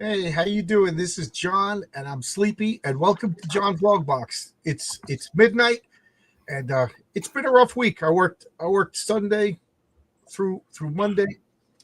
Hey, how you doing? This is John, and I'm sleepy. And welcome to John's Vlog Box. It's midnight, and it's been a rough week. I worked Sunday through Monday,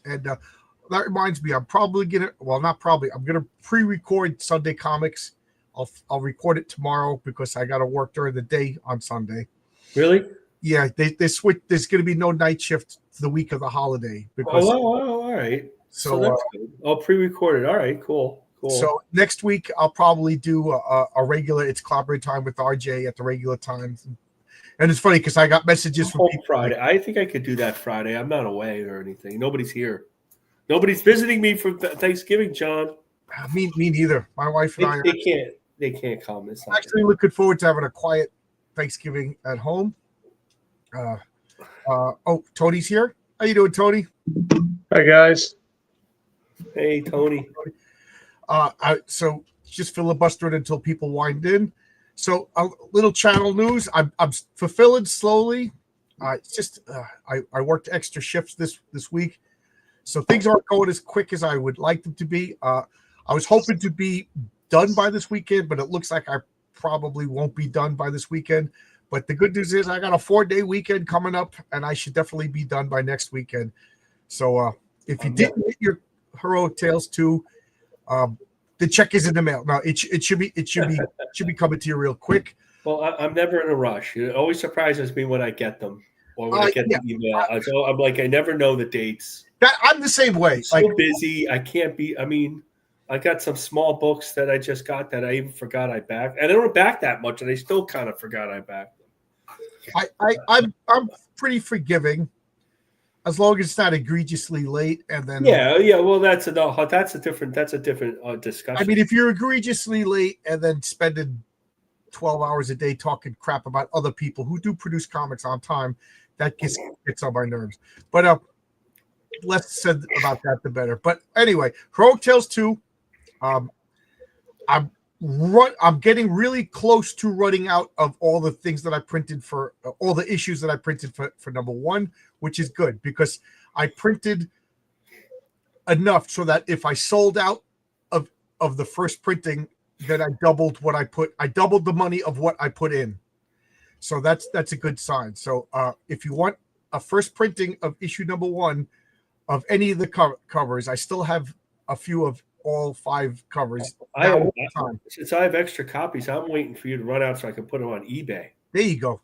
and that reminds me, I'm probably gonna not probably I'm gonna pre-record Sunday comics. I'll record it tomorrow because I got to work during the day on Sunday. Really? Yeah, they switch. There's gonna be no night shift the week of the holiday Oh, because wow, wow, all right. So so. that's good. Oh, pre-recorded. All right, cool, cool. So next week I'll probably do a regular. It's clobbering time with RJ at the regular times, and it's funny because I got messages from Home people like, Friday. I think I could do that Friday. I'm not away or anything. Nobody's here. Nobody's visiting me for Thanksgiving, John. Me neither. My wife and They, I are they can't. They can't come. It's not. actually looking forward to having a quiet Thanksgiving at home. Uh, oh, Tony's here. How you doing, Tony? Hi guys. Hey, Tony. So just filibustering until people wind in. So a little channel news. I'm fulfilling slowly. It's just I worked extra shifts this week, so things aren't going as quick as I would like them to be. I was hoping to be done by this weekend, but it looks like I probably won't be done by this weekend. But the good news is I got a 4-day weekend coming up, and I should definitely be done by next weekend. So if you didn't get your Heroic Tales 2, the check is in the mail. No, it should be coming to you real quick. Well, I'm never in a rush. It always surprises me when I get them or when I get Yeah, the email. So I'm like, I never know the dates. I'm the same way. I'm so busy. I can't be. I mean, I got some small books that I just got that I even forgot I backed. And I don't back that much, and I still kind of forgot I backed them. I'm pretty forgiving as long as it's not egregiously late. And then Yeah. Well, that's a different discussion. I mean, if you're egregiously late and then spending 12 hours a day talking crap about other people who do produce comics on time, that gets on my nerves. But less said about that, the better. But anyway, Heroic Tales 2. I'm getting really close to running out of all the things that I printed for all the issues that I printed for number 1, which is good because I printed enough so that if I sold out of the first printing, then I doubled the money of what I put in. So that's a good sign. So if you want a first printing of issue number 1 of any of the covers, I still have a few of all 5 covers. Since I have extra copies, I'm waiting for you to run out so I can put them on eBay. There you go.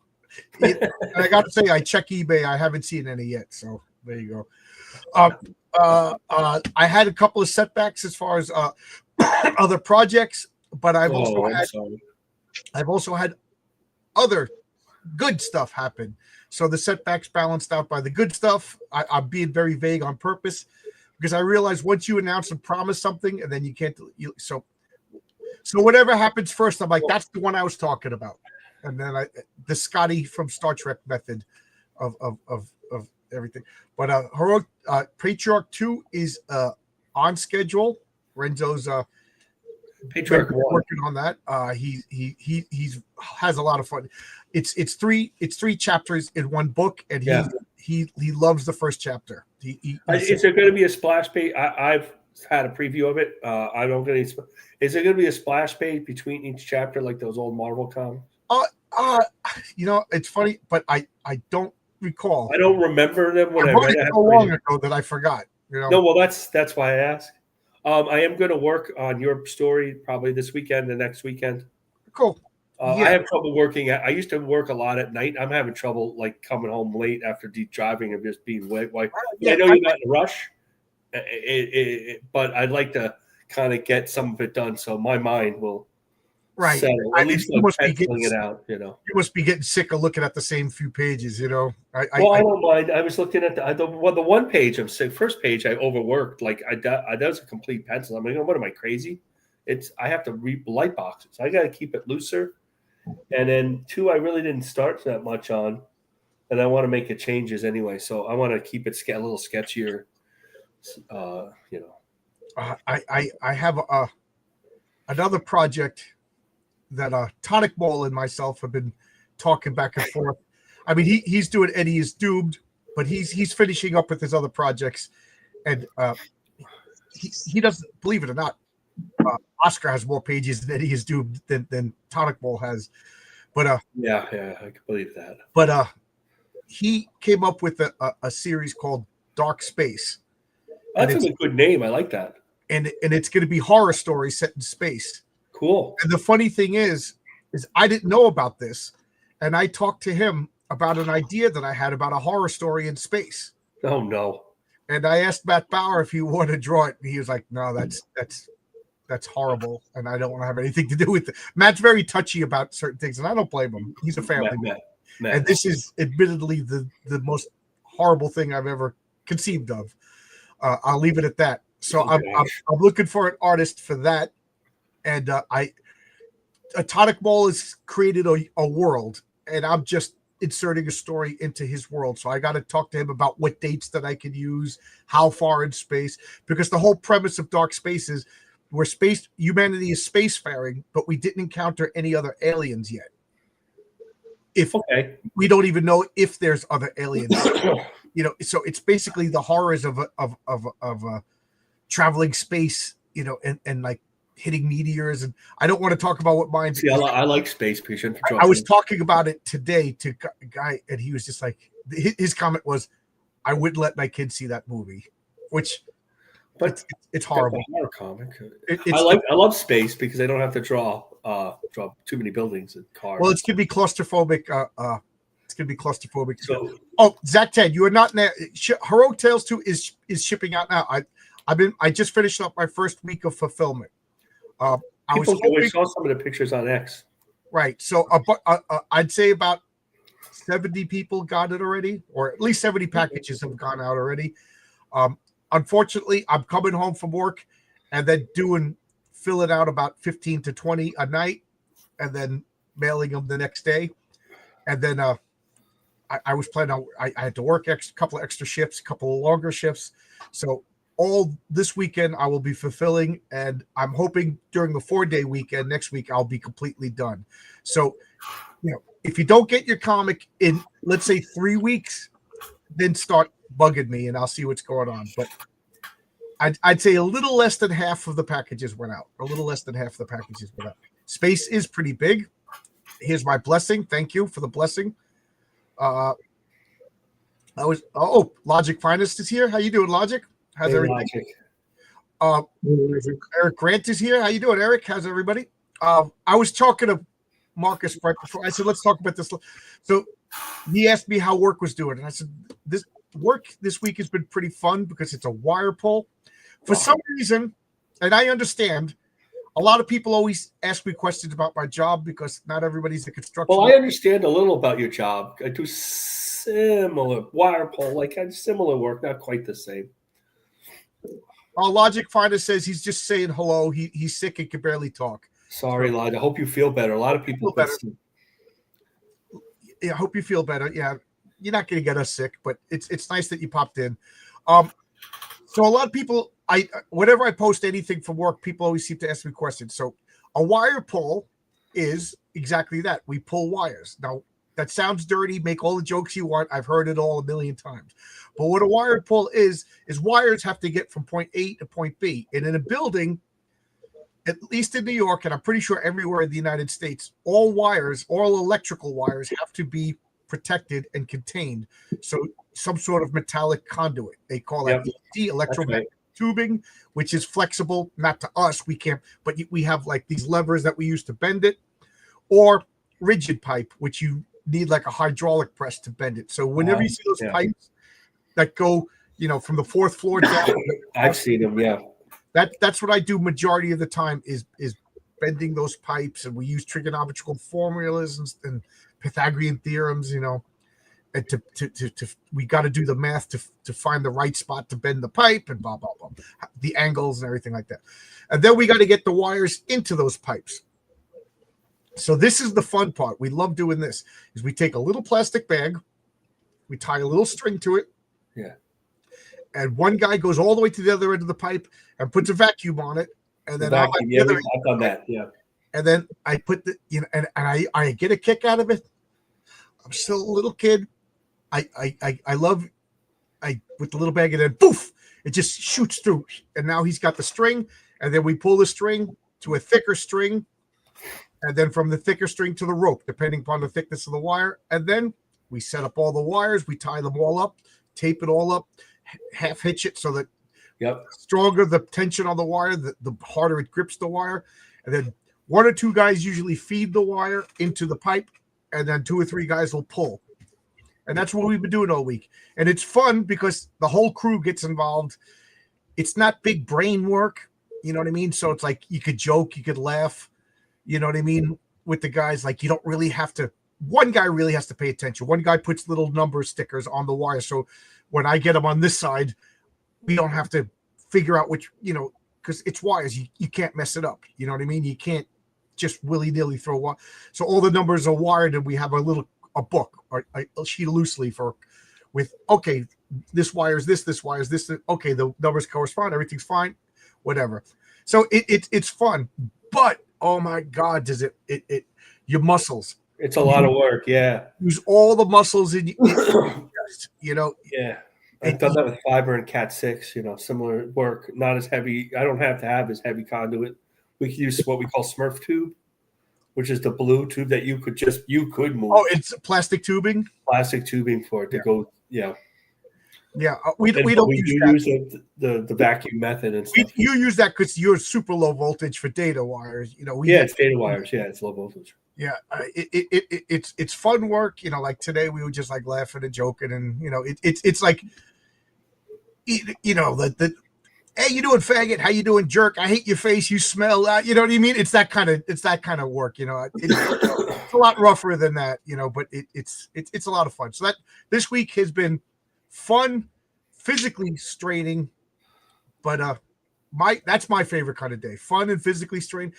And I got to say, I check eBay. I haven't seen any yet, so there you go. I had a couple of setbacks as far as other projects, but I've also had other good stuff happen. So the setbacks balanced out by the good stuff. I'm being very vague on purpose because I realize once you announce and promise something, and then you can't. So whatever happens first, I'm like, that's the one I was talking about. And then the Scotty from Star Trek method of everything. But Heroic Patriarch 2 is on schedule. Renzo's Patriarch working on that. He has a lot of fun. It's 3 chapters in one book, and he loves the first chapter. Is there going to be a splash page? I've had a preview of it. I don't get any. Is there going to be a splash page between each chapter like those old Marvel comics? It's funny, but I don't recall. I don't remember them when I read it so long ago that I forgot. No, well, that's why I asked. I am going to work on your story probably this weekend, the next weekend. Cool. I have trouble working. I used to work a lot at night. I'm having trouble like coming home late after deep driving and just being late. I know you're not in a rush, but I'd like to kind of get some of it done so my mind will settle. At least you must be getting it out. You must be getting sick of looking at the same few pages. I don't mind. I was looking at the one page of first page. I overworked. Like I was a complete pencil. I'm like, what am I crazy? I have to read light boxes. I got to keep it looser. And then 2, I really didn't start that much on, and I want to make the changes anyway. So I want to keep it a little sketchier. I have another project that Tonic Ball and myself have been talking back and forth. I mean, he's doing Eddie is Doomed, but he's finishing up with his other projects, and he doesn't, believe it or not, Oscar has more pages than he is doomed than Tonic Ball has. But yeah, I can believe that. But he came up with a series called Dark Space. That's a good name. I like that. And it's going to be horror stories set in space. Cool. And the funny thing is I didn't know about this, and I talked to him about an idea that I had about a horror story in space. Oh no! And I asked Matt Bauer if he wanted to draw it, and he was like, "No, that's horrible, and I don't want to have anything to do with it." Matt's very touchy about certain things, and I don't blame him. He's a family man. And this is admittedly the most horrible thing I've ever conceived of. I'll leave it at that. So I'm looking for an artist for that, and Tonic Ball has created a world, and I'm just inserting a story into his world. So I got to talk to him about what dates that I could use, how far in space, because the whole premise of Dark Space is humanity is spacefaring, but we didn't encounter any other aliens yet. We don't even know if there's other aliens, so it's basically the horrors of traveling space, and like hitting meteors. And I don't want to talk about what mine. See, I like space. I was talking about it today to a guy, and he was just like, his comment was, "I wouldn't let my kids see that movie," but it's horrible. Horror comic. I love space because I don't have to draw too many buildings and cars. Well, it's gonna be claustrophobic. It's gonna be claustrophobic. So, Zach Ted, you are not there. Heroic Tales 2 is shipping out now. I just finished up my first week of fulfillment. I saw some of the pictures on X. Right. So I'd say about 70 people got it already, or at least 70 packages have gone out already. Unfortunately, I'm coming home from work and then filling out about 15 to 20 a night and then mailing them the next day. And then I was planning on, I had to work a couple of extra shifts, a couple of longer shifts. So all this weekend I will be fulfilling, and I'm hoping during the 4-day weekend next week I'll be completely done. So, if you don't get your comic in, let's say 3 weeks, then start bugging me and I'll see what's going on. But I'd say a little less than half of the packages went out. Space is pretty big. Here's my blessing. Thank you for the blessing. Logic Finest is here. How you doing, Logic? How's everything? Eric Grant is here. How you doing, Eric? How's everybody? I was talking to Marcus right before. I said, let's talk about this. So he asked me how work was doing. And I said, this work this week has been pretty fun because it's a wire pull. For some reason, and I understand, a lot of people always ask me questions about my job because not everybody's a construction. Well, I understand a little about your job. I do similar wire pull, like similar work, not quite the same. Logic Finder says he's just saying hello. He's sick and can barely talk. Sorry, Lod. I hope you feel better. A lot of people feel better. Yeah, I hope you feel better. Yeah, you're not going to get us sick, but it's nice that you popped in. So a lot of people, whenever I post anything from work, people always seem to ask me questions. So a wire pull is exactly that. We pull wires. Now, that sounds dirty. Make all the jokes you want. I've heard it all a million times. But what a wire pull is wires have to get from point A to point B. And in a building, at least in New York, and I'm pretty sure everywhere in the United States, all electrical wires have to be protected and contained. So some sort of metallic conduit. They call that electromagnetic tubing, which is flexible. Not to us, we can't, but we have like these levers that we use to bend it, or rigid pipe, which you need like a hydraulic press to bend it. So whenever you see those pipes that go, from the 4th floor down, I've seen them. Yeah, that's what I do majority of the time is bending those pipes, and we use trigonometrical formulas and Pythagorean theorems, and we got to do the math to find the right spot to bend the pipe and blah blah blah, the angles and everything like that, and then we got to get the wires into those pipes. So this is the fun part. We love doing this. Is we take a little plastic bag, we tie a little string to it, and one guy goes all the way to the other end of the pipe and puts a vacuum on it, and then I've done that. Yeah. And then I put and I get a kick out of it. I'm still a little kid. I love with the little bag, and then poof, it just shoots through. And now he's got the string, and then we pull the string to a thicker string, and then from the thicker string to the rope, depending upon the thickness of the wire. And then we set up all the wires, we tie them all up, tape it all up, half hitch it so that the stronger the tension on the wire, the harder it grips the wire. And then 1 or 2 guys usually feed the wire into the pipe, and then 2 or 3 guys will pull. And that's what we've been doing all week. And it's fun because the whole crew gets involved. It's not big brain work, you know what I mean? So it's like you could joke, you could laugh, you know what I mean, with the guys. Like you don't really have to, one guy really has to pay attention. One guy puts little number stickers on the wire. So when I get them on this side, we don't have to figure out which, you know, because it's wires. You can't mess it up. You know what I mean? You can't just willy-nilly throw one. So all the numbers are wired, and we have a book or a sheet of loose leaf with, okay, this wire is this wire is this. Okay, the numbers correspond. Everything's fine, whatever. So it's fun, but oh my God, does it your muscles. It's a lot of work. Yeah. Use all the muscles in you know. Yeah. I've done that with fiber and Cat 6, you know, similar work, not as heavy. I don't have to have as heavy conduit. We could use what we call Smurf tube, which is the blue tube that you could move. Oh, it's plastic tubing? Plastic tubing for it to go, yeah. Yeah, we don't use the vacuum method and stuff. You use that because you're super low voltage for data wires. You know, it's data wires. Yeah, it's low voltage. Yeah, it's fun work. You know, like today we were just like laughing and joking, and you know, it's like, you know, the hey, you doing, faggot? How you doing, jerk? I hate your face. You smell. You know what I mean? It's that kind of work. You know, it's a lot rougher than that. You know, but it's a lot of fun. So that this week has been fun, physically straining, but that's my favorite kind of day. Fun and physically straining.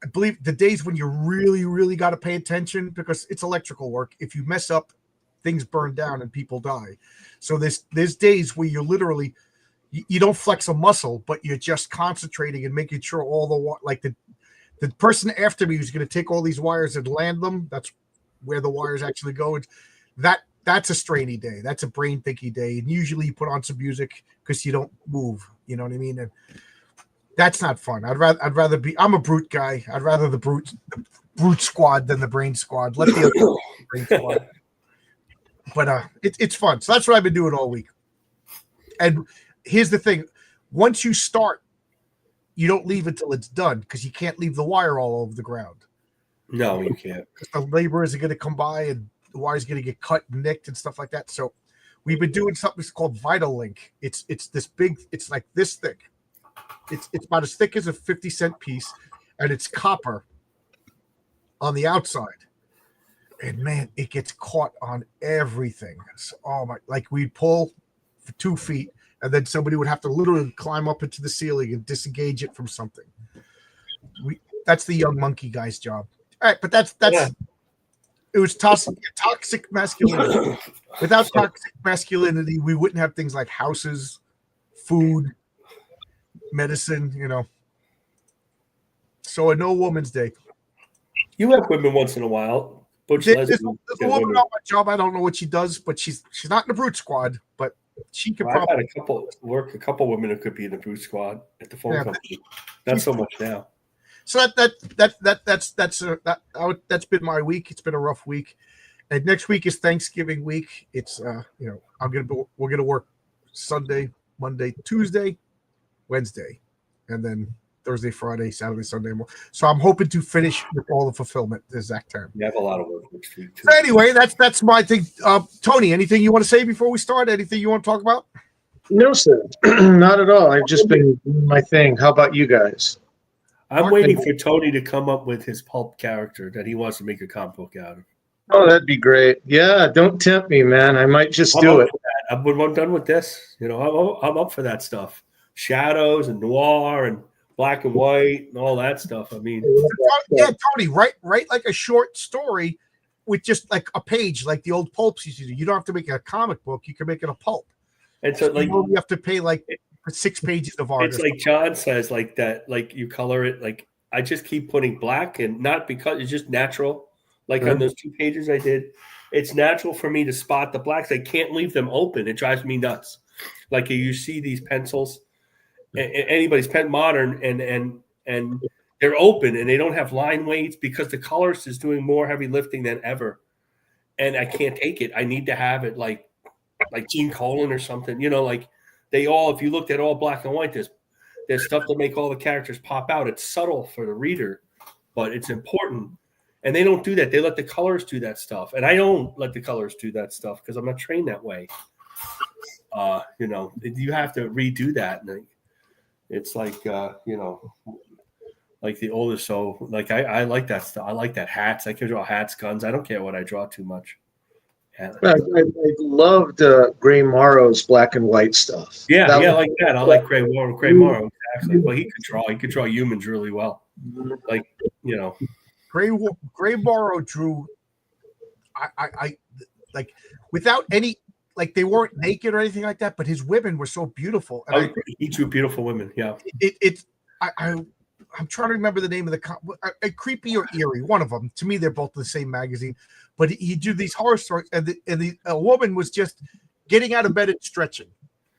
I believe the days when you really, really got to pay attention because it's electrical work. If you mess up, things burn down and people die. So there's days where you're literally, you don't flex a muscle, but you're just concentrating and making sure all the person after me who's going to take all these wires and land them. That's where the wires actually go. That's a strainy day. That's a brain thinky day. And usually you put on some music because you don't move. You know what I mean? And that's not fun. I'd rather be. I'm a brute guy. I'd rather the brute squad than the brain squad. Let the other brain squad. But it's fun. So that's what I've been doing all week. And here's the thing: once you start, you don't leave until it's done because you can't leave the wire all over the ground. No, you can't. Because the laborers are going to come by and the wire's going to get cut and nicked and stuff like that. So we've been doing something called Vital Link. It's this big. It's like this thick. It's about as thick as a 50-cent piece, and it's copper on the outside. And man, it gets caught on everything. So, oh my! Like we'd pull for 2 feet, and then somebody would have to literally climb up into the ceiling and disengage it from something. That's the young monkey guy's job. All right, but that's it was toxic masculinity. Without toxic masculinity, we wouldn't have things like houses, food, medicine, you know. So a no woman's day. You have women once in a while. There's a woman on my job. I don't know what she does, but she's not in the brute squad. But she could probably. I've had a couple women who could be in the brute squad at the phone company. Not so much now. So that's been my week. It's been a rough week, and next week is Thanksgiving week. It's you know, we're gonna work Sunday, Monday, Tuesday, Wednesday, and then Thursday, Friday, Saturday, Sunday. So I'm hoping to finish with all the fulfillment the exact time. You have a lot of work next week too. So anyway, that's my thing. Tony, anything you want to say before we start? Anything you want to talk about? No, sir, not at all. I've just been doing my thing. How about you guys? I'm waiting for Tony to come up with his pulp character that he wants to make a comic book out of. Oh, that'd be great. Yeah, don't tempt me, man. I might just do it. I'm done with this. You know, I'm up for that stuff. Shadows and noir and black and white and all that stuff. I mean, yeah, Tony, write like a short story with just like a page, like the old pulps used to do. You don't have to make it a comic book. You can make it a pulp. And so, like, you have to pay like for 6 pages of art. It's like John says, like that, like you color it. Like I just keep putting black, and not because it's just natural. Like on those 2 pages I did, it's natural for me to spot the blacks. I can't leave them open. It drives me nuts. Like you see these pencils, anybody's pen modern, and they're open and they don't have line weights because the colorist is doing more heavy lifting than ever. And I can't take it. I need to have it like Gene Colan or something, like they all, if you looked at all black and white, there's stuff to make all the characters pop out. It's subtle for the reader, but it's important. And they don't do that. They let the colors do that stuff. And I don't let the colors do that stuff because I'm not trained that way. You have to redo that. And it's like, like the oldest. So like, I like that stuff. I like that hats. I can draw hats, guns. I don't care what I draw too much. Yeah. I loved Gray Morrow's black and white stuff. Yeah, like that. I like Gray Morrow, exactly. Well, he could draw humans really well. Like, Gray Morrow drew. I like without any, like they weren't naked or anything like that, but his women were so beautiful. And he drew beautiful women. Yeah. I'm trying to remember the name of a Creepy or Eerie, one of them. To me, they're both the same magazine. But he did these horror stories, and a woman was just getting out of bed and stretching,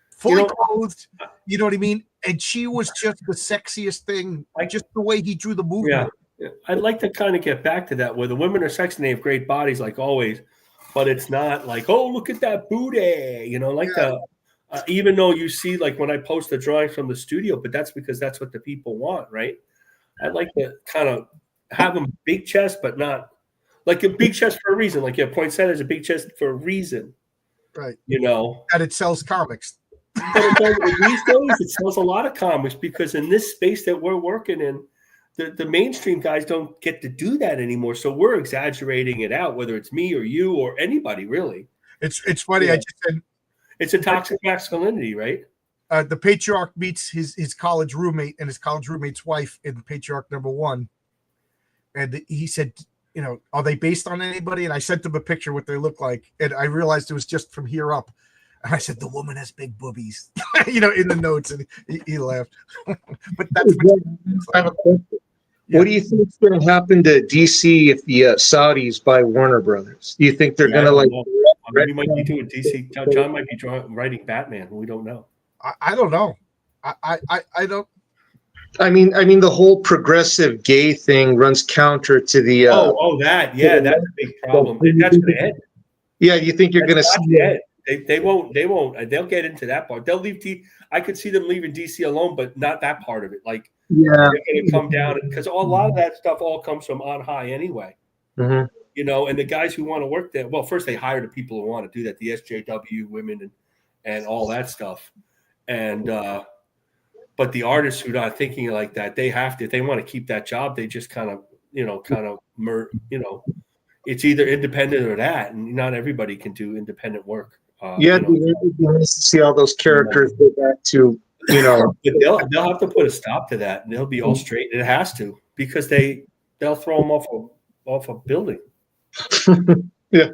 fully clothed. You know what I mean? And she was just the sexiest thing. Just the way he drew the movement. Yeah. I'd like to kind of get back to that, where the women are sexy and they have great bodies, like always. But it's not like, oh, look at that booty, even though you see, like when I post the drawings from the studio, but that's because that's what the people want, right? I'd like to kind of have them big chest, but not like a big chest for a reason. Like your poinsettia is a big chest for a reason, right? That it sells comics. But these days, it sells a lot of comics because in this space that we're working in, the mainstream guys don't get to do that anymore. So we're exaggerating it out, whether it's me or you or anybody, really. It's funny. I just said. It's a toxic masculinity, right? The patriarch meets his college roommate and his college roommate's wife in Patriarch #1. And he said, are they based on anybody? And I sent him a picture what they look like. And I realized it was just from here up. And I said, the woman has big boobies, in the notes. And he laughed. But that's what I have a question. Yeah. What do you think is going to happen to DC if the Saudis buy Warner Brothers? Do you think they're going to we might be doing DC. John might be writing Batman. We don't know. I don't know. I don't. I mean, the whole progressive gay thing runs counter to the. That's a big problem. That's going to end. Yeah, you think you're going to see? They won't. They'll get into that part. They'll leave. I could see them leaving DC alone, but not that part of it. Like, they're going to come down because a lot of that stuff all comes from on high anyway. Mm-hmm. And the guys who want to work there, well, first they hire the people who want to do that, the SJW women and all that stuff. And but the artists who are not thinking like that, they have to, if they want to keep that job, they just kind of it's either independent or that, and not everybody can do independent work. It'd be nice to see all those characters go back to, They'll have to put a stop to that, and they'll be all straight. It has to, because they'll throw them off a building. Yeah.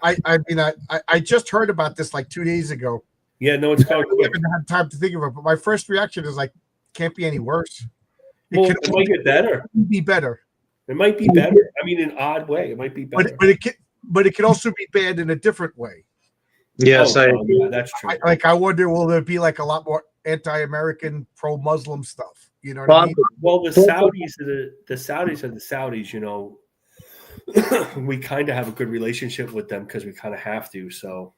I just heard about this like 2 days ago. Yeah, no, it's called. I haven't had time to think of it, but my first reaction is like, can't be any worse. It might get better. Be better. It might be better. I mean, in an odd way, it might be better. But it can also be bad in a different way. Yes, yeah, that's true. I wonder, will there be like a lot more anti-American, pro-Muslim stuff? You know what I mean? Well, the Saudis are the Saudis. We kind of have a good relationship with them because we kind of have to. So,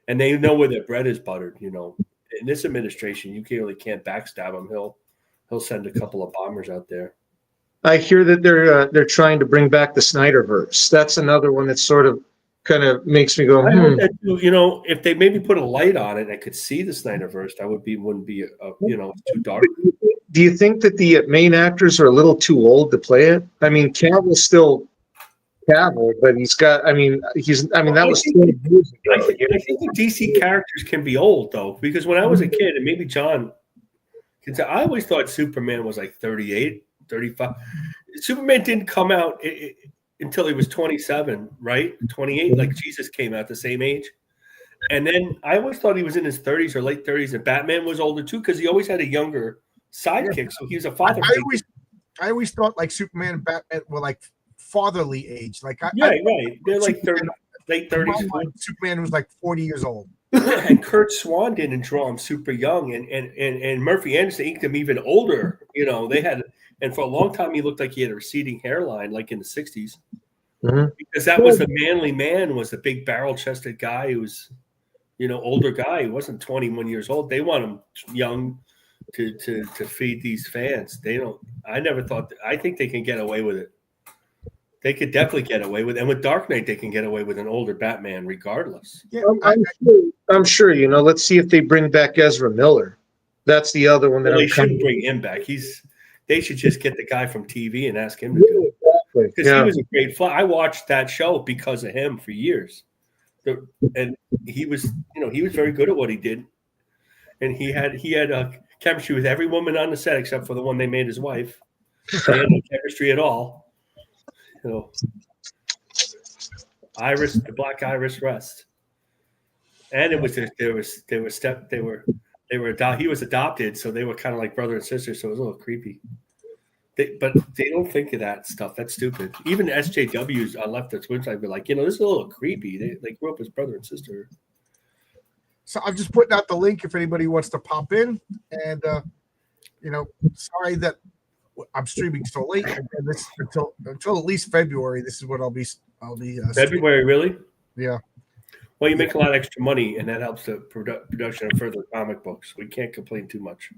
and they know where their bread is buttered. In this administration, you really can't backstab him. He'll send a couple of bombers out there. I hear that they're trying to bring back the Snyderverse. That's another one that sort of kind of makes me go. If they maybe put a light on it, and I could see the Snyderverse. That wouldn't be too dark. Do you think that the main actors are a little too old to play it? I mean, Cavill's still Cavill, but he's got. I mean, that was 20 years ago. I think the DC characters can be old though, because when I was a kid, and maybe John can say, I always thought Superman was like 38, 35. Superman didn't come out until he was 27, right? 28, like Jesus came out the same age. And then I always thought he was in his 30s or late 30s, and Batman was older too, because he always had a younger sidekick, so he was a father. I always thought like Superman and Batman were like fatherly age. Like right. They're like 30, late 30s. Superman was like 40 years old. and Kurt Swan didn't draw him super young, and Murphy Anderson inked him even older. You know, they had, and for a long time he looked like he had a receding hairline, like in the '60s, because that was the manly man, was the big barrel-chested guy who was, you know, older guy. He wasn't 21 years old. They want him young to feed these fans. They don't. I never thought. I think they can get away with it. They could definitely get away with it. And with Dark Knight, they can get away with an older Batman regardless. Yeah, I'm sure, you know, let's see if they bring back Ezra Miller. That's the other one that Well, I'm they shouldn't bring him back. They should just get the guy from TV and ask him to do it. Because he was a great fly. I watched that show because of him for years. And he was, you know, he was very good at what he did. And he had a chemistry with every woman on the set except for the one they made his wife. They had no chemistry at all. You know, the Black Iris Rest, and it was he was adopted, so they were kind of like brother and sister, so it was a little creepy. But they don't think of that stuff. That's stupid. Even SJWs on Left Twitch, I'd be like, you know, this is a little creepy. They grew up as brother and sister. So I'm just putting out the link if anybody wants to pop in, and you know, sorry that I'm streaming so late. And this until at least February. This is what I'll be. February, really? Yeah. Well, you make a lot of extra money, and that helps the production of further comic books. We can't complain too much.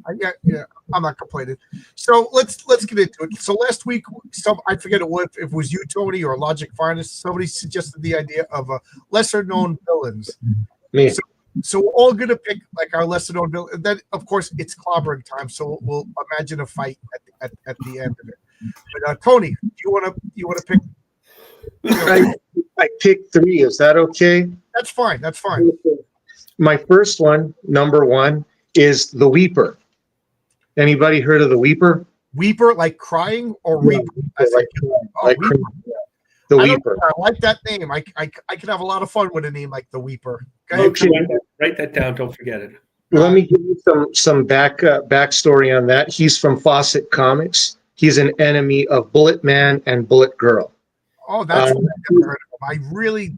Yeah, I'm not complaining. So let's get into it. So last week, I forget if it was you, Tony, or Logic Finest. Somebody suggested the idea of lesser known villains. Me. So we're all gonna pick like our lesser known villain. Then of course it's clobbering time. So we'll imagine a fight at the end of it. But Tony, do you want to pick? I picked 3. Is that okay? That's fine. My first one, number 1, is the Weeper. Anybody heard of the Weeper? Weeper, like crying, or Reaper? Weeper. The Weeper. I like that name. I can have a lot of fun with a name like the Weeper. Okay. Write that down. Don't forget it. Let me give you some backstory on that. He's from Fawcett Comics. He's an enemy of Bullet Man and Bullet Girl. Oh, that's what I never heard of. I really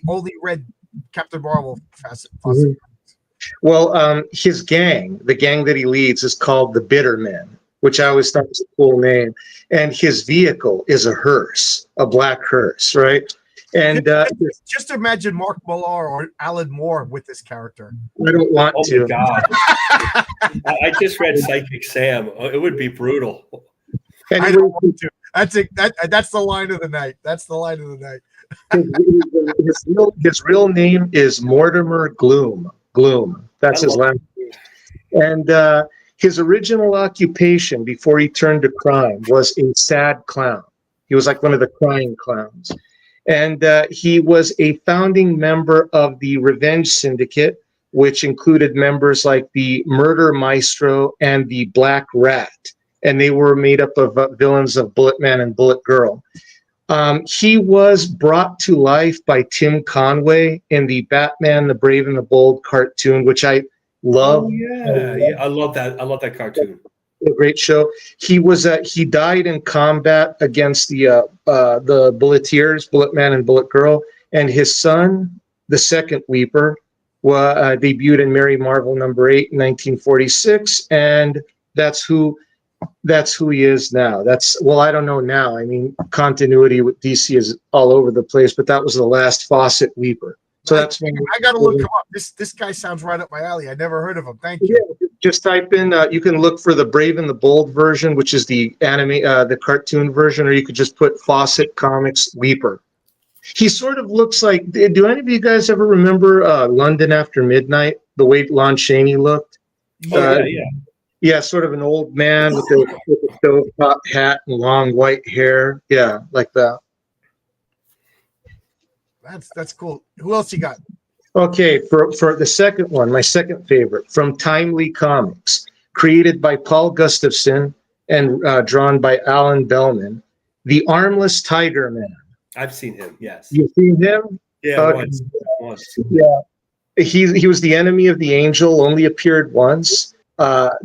only read Captain Marvel. Mm-hmm. Well, his gang, the gang that he leads, is called the Bitter Men, which I always thought was a cool name. And his vehicle is a hearse, a black hearse, right? And just imagine Mark Millar or Alan Moore with this character. I don't want to. Oh my God. I just read Psychic Sam. It would be brutal. I don't want to. That's the line of the night. That's the line of the night. His real name is Mortimer Gloom. That's his last name. And his original occupation before he turned to crime was a sad clown. He was like one of the crying clowns. And he was a founding member of the Revenge Syndicate, which included members like the Murder Maestro and the Black Rat. And they were made up of villains of Bullet Man and Bullet Girl. He was brought to life by Tim Conway in the Batman, the Brave and the Bold cartoon, which I love. Oh, yeah, I love that. I love that cartoon. A great show. He died in combat against the Bulleteers, Bullet Man and Bullet Girl, and his son, the second Weeper, debuted in Mary Marvel #8 in 1946, and that's who he is now. I don't know now. I mean, continuity with DC is all over the place, but that was the last Fawcett Weeper. So that's when I got to look him up. This guy sounds right up my alley. I never heard of him. Thank you. Yeah, just type in. You can look for the Brave and the Bold version, which is the the cartoon version, or you could just put Fawcett Comics Weeper. He sort of looks like. Do any of you guys ever remember London After Midnight? The way Lon Chaney looked. Yeah. Yeah, sort of an old man with a stovetop hat and long white hair. Yeah, like that. That's cool. Who else you got? Okay, for the second one, my second favorite, from Timely Comics, created by Paul Gustafson and drawn by Alan Bellman, The Armless Tiger Man. I've seen him, yes. You've seen him? Yeah, once. Yeah. He was the enemy of the Angel, only appeared once.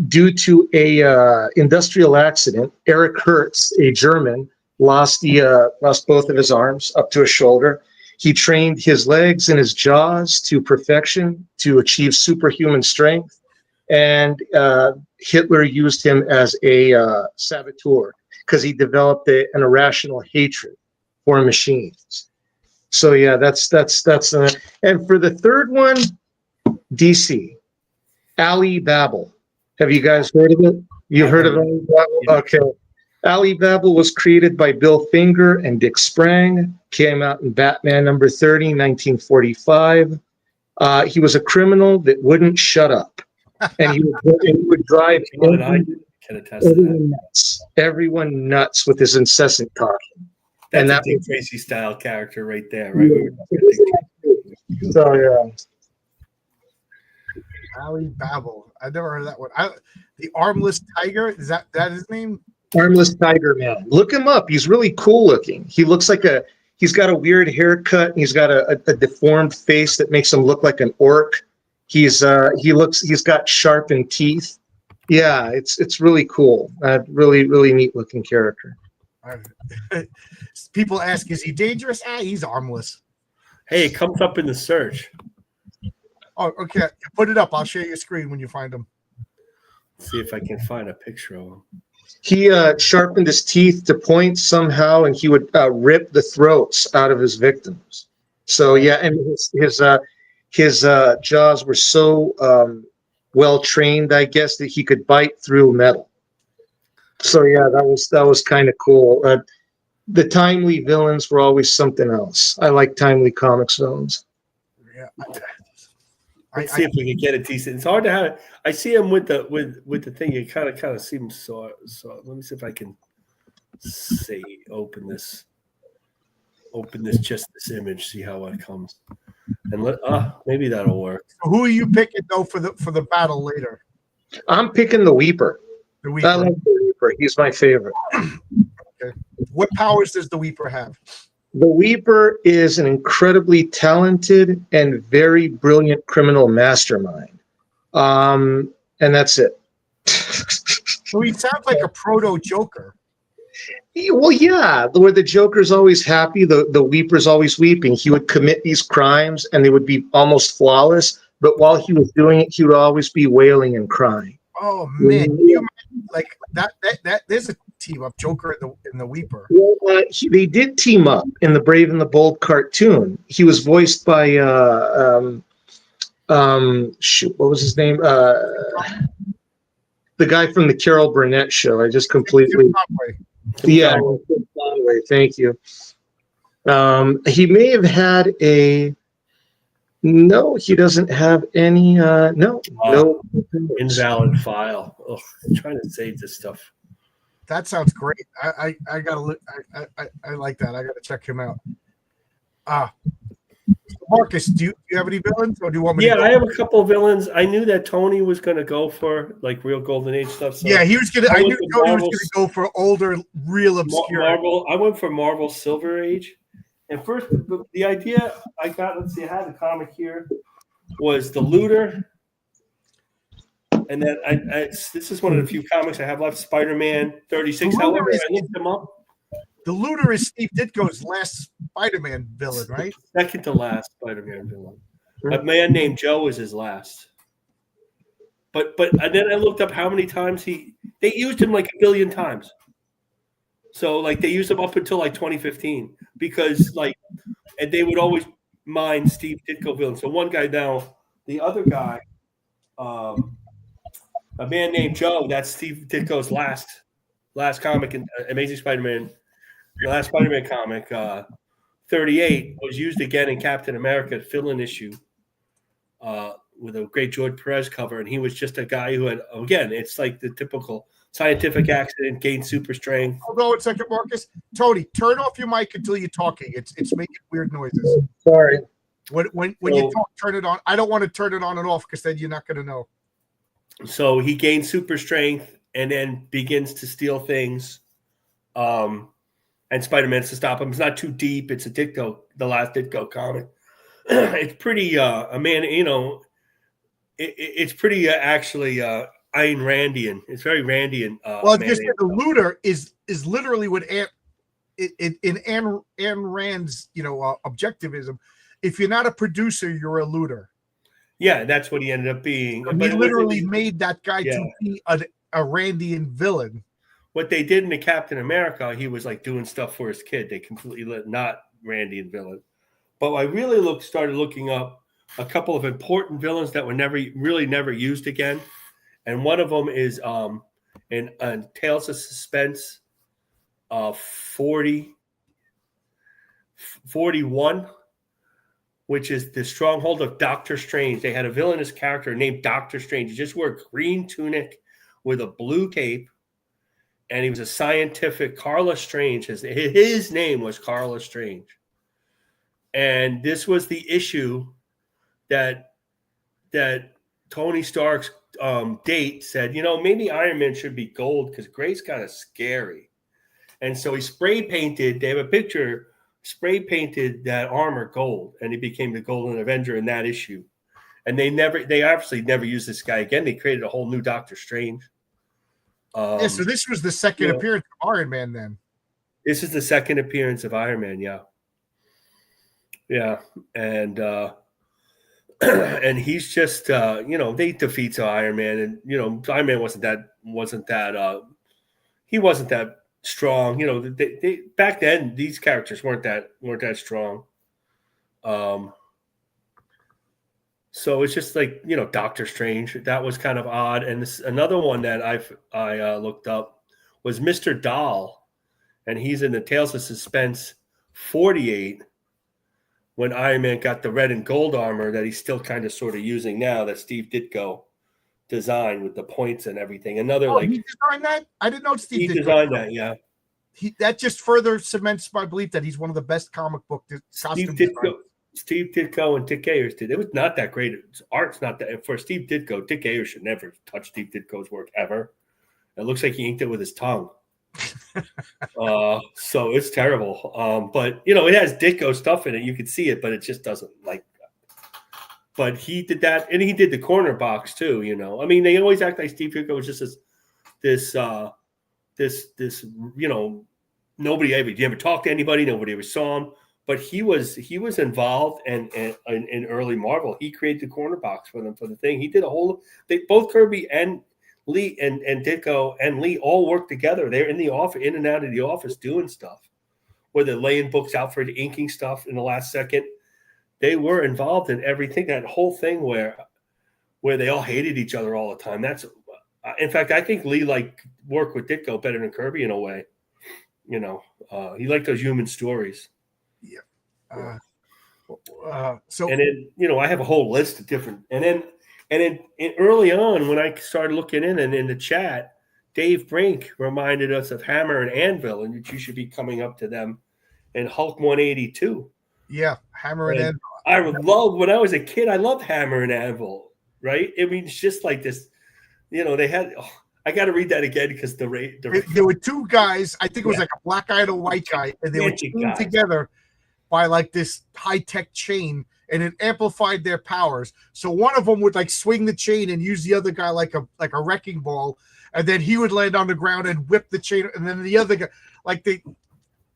Due to a industrial accident, Eric Hertz, a German, lost both of his arms up to his shoulder. He trained his legs and his jaws to perfection to achieve superhuman strength. And Hitler used him as a saboteur because he developed an irrational hatred for machines. So yeah, that's and for the third one, DC, Ali Babel. Have you guys heard of it? You've heard of Ali Babel? Yeah. Okay. Ali Babel was created by Bill Finger and Dick Sprang. Came out in Batman number 30, 1945. He was a criminal that wouldn't shut up, and he would drive everyone nuts with his incessant talking. That's and a Dick Tracy style character right there, right? So yeah. Ali Babel. I've never heard of that one. The Armless Tiger, is that his name? Armless Tiger Man. Look him up. He's really cool looking. He looks like he's got a weird haircut and he's got a deformed face that makes him look like an orc. He's got sharpened teeth. Yeah, it's really cool. Really, really neat looking character. People ask, is he dangerous? He's armless. Hey, it comes up in the search. Oh, okay. Put it up. I'll share your screen when you find him. See if I can find a picture of him. He sharpened his teeth to point somehow, and he would rip the throats out of his victims. So yeah, and his jaws were so well trained, I guess, that he could bite through metal. So yeah, that was kind of cool. The timely villains were always something else. I like timely comics villains. Yeah. Let's see if we can get it decent. It's hard to have. I see him with the thing. You kind of see him. So let me see if I can open this just this image. See how it comes, and maybe that'll work. So who are you picking though for the battle later? I'm picking the Weeper. The Weeper. I like the Weeper. He's my favorite. Okay. What powers does the Weeper have? The Weeper is an incredibly talented and very brilliant criminal mastermind. And that's it. So he sounds like a proto-Joker. Well, yeah, where the Joker's always happy, the Weeper's always weeping. He would commit these crimes and they would be almost flawless, but while he was doing it, he would always be wailing and crying. Oh man, like that there's a team up, Joker and the Weeper. Well, they did team up in the Brave and the Bold cartoon. He was voiced by what was his name? The guy from the Carol Burnett show. I just completely yeah. Thank you. He may have had a. No, he doesn't have any. No. Invalid file. Ugh, I'm trying to save this stuff. That sounds great. I gotta look. I like that. I gotta check him out. Marcus, do you have any villains, or do you want me? Yeah, I have a couple of villains. I knew that Tony was going to go for like real Golden Age stuff. So yeah, he was gonna. I knew Tony was gonna go for older, real obscure. Marvel. I went for Marvel Silver Age. And first, the idea I got, let's see, I had the comic here, was the Looter. And then this is one of the few comics I have left, Spider-Man 36. However, I looked them up. The Looter is Steve Ditko's last Spider-Man villain, right? Second to last Spider-Man villain. A man named Joe is his last. But and then I looked up how many times they used him like a billion times. So like they used him up until like 2015 because and they would always mine Steve Ditko villains. So one guy now, the other guy, a man named Joe, that's Steve Ditko's last comic in Amazing Spider-Man. The last Spider-Man comic, 38, was used again in Captain America fill-in issue with a great George Perez cover, and he was just a guy who had, again, it's like the typical scientific accident, gained super strength. Hold on a second, Marcus. Tony, turn off your mic until you're talking. It's making weird noises. Sorry. When you talk, turn it on. I don't want to turn it on and off because then you're not going to know. So he gains super strength and then begins to steal things. And Spider-Man has to stop him. It's not too deep. It's the last Ditko comic. It's pretty, it's pretty actually Ayn Randian. It's very Randian. Well, just the Looter is literally what in Ayn Rand's objectivism, if you're not a producer, you're a looter. Yeah, that's what he ended up being. He literally made that guy to be a Randian villain. What they did in the Captain America, he was like doing stuff for his kid. They completely not Randian villain. But I really started looking up a couple of important villains that were never used again. And one of them is in Tales of Suspense 41, which is the stronghold of Doctor Strange. They had a villainous character named Doctor Strange. He just wore a green tunic with a blue cape, and he was a scientific Carla Strange. His name was Carla Strange. And this was the issue that Tony Stark's date said, maybe Iron Man should be gold because gray's kind of scary. And so he spray painted, they have a picture, spray painted that armor gold, and he became the Golden Avenger in that issue. And they obviously never used this guy again. They created a whole new Doctor Strange. So this was the second appearance of Iron Man then. This is the second appearance of Iron Man, yeah. Yeah. And and he's just they defeat Iron Man, and Iron Man wasn't that he wasn't that strong. They back then these characters weren't that strong. So it's just like Doctor Strange. That was kind of odd. And another one that I looked up was Mr. Doll, and he's in the Tales of Suspense 48. When Iron Man got the red and gold armor that he's still kind of sort of using now, that Steve Ditko designed with the points and everything. He designed that? I didn't know Steve Ditko designed that. Yeah, that just further cements my belief that he's one of the best comic book costume designers. Steve Ditko and Dick Ayers did. It was not that great. Art's not that for Steve Ditko. Dick Ayers should never touch Steve Ditko's work ever. It looks like he inked it with his tongue. So it's terrible. But it has Ditko stuff in it. You can see it, but it just doesn't like. But he did that, and he did the corner box too. I mean, they always act like Steve Ditko was just this. Nobody ever talked to anybody. Nobody ever saw him. But he was involved in early Marvel. He created the corner box for them for the thing. He did both Kirby and Lee and Ditko and Lee all work together. They're in the office, in and out of the office doing stuff, where they're laying books out for the inking stuff in the last second. They were involved in everything. That whole thing where they all hated each other all the time. That's, in fact, I think Lee worked with Ditko better than Kirby in a way. He liked those human stories. Yeah. So and then I have a whole list of different and then early on, when I started looking in the chat, Dave Brink reminded us of Hammer and Anvil, and that you should be coming up to them in Hulk 182. Yeah, Hammer and Anvil. I loved, when I was a kid, I loved Hammer and Anvil, right? I mean, it's just like this, they had, I got to read that again because there were two guys, I think it was like a black guy and a white guy, and they were chained together by like this high-tech chain, and it amplified their powers. So one of them would swing the chain and use the other guy like a wrecking ball, and then he would land on the ground and whip the chain, and then the other guy,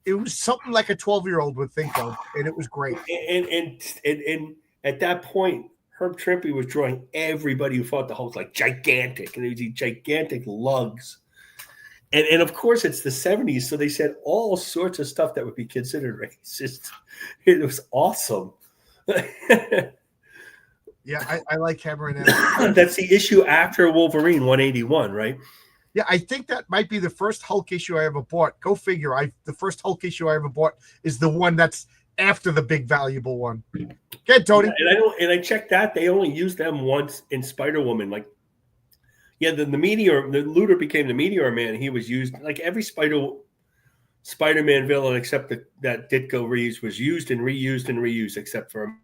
it was something like a 12-year-old would think of, and it was great. And at that point, Herb Trimpe was drawing everybody who fought the Hulk like gigantic, and there was these gigantic lugs. And of course, it's the 70s, so they said all sorts of stuff that would be considered racist. It was awesome. Yeah, I like Hammer and Anvil. That's the issue after Wolverine 181, right? Yeah, I think that might be the first Hulk issue I ever bought. Go figure. The first Hulk issue I ever bought is the one that's after the big valuable one. Get Tony. And I checked that they only used them once in Spider-Woman. The Meteor, the Looter became the Meteor Man. He was used like every Spider-Man villain except that Ditko Reeves was used and reused except for him.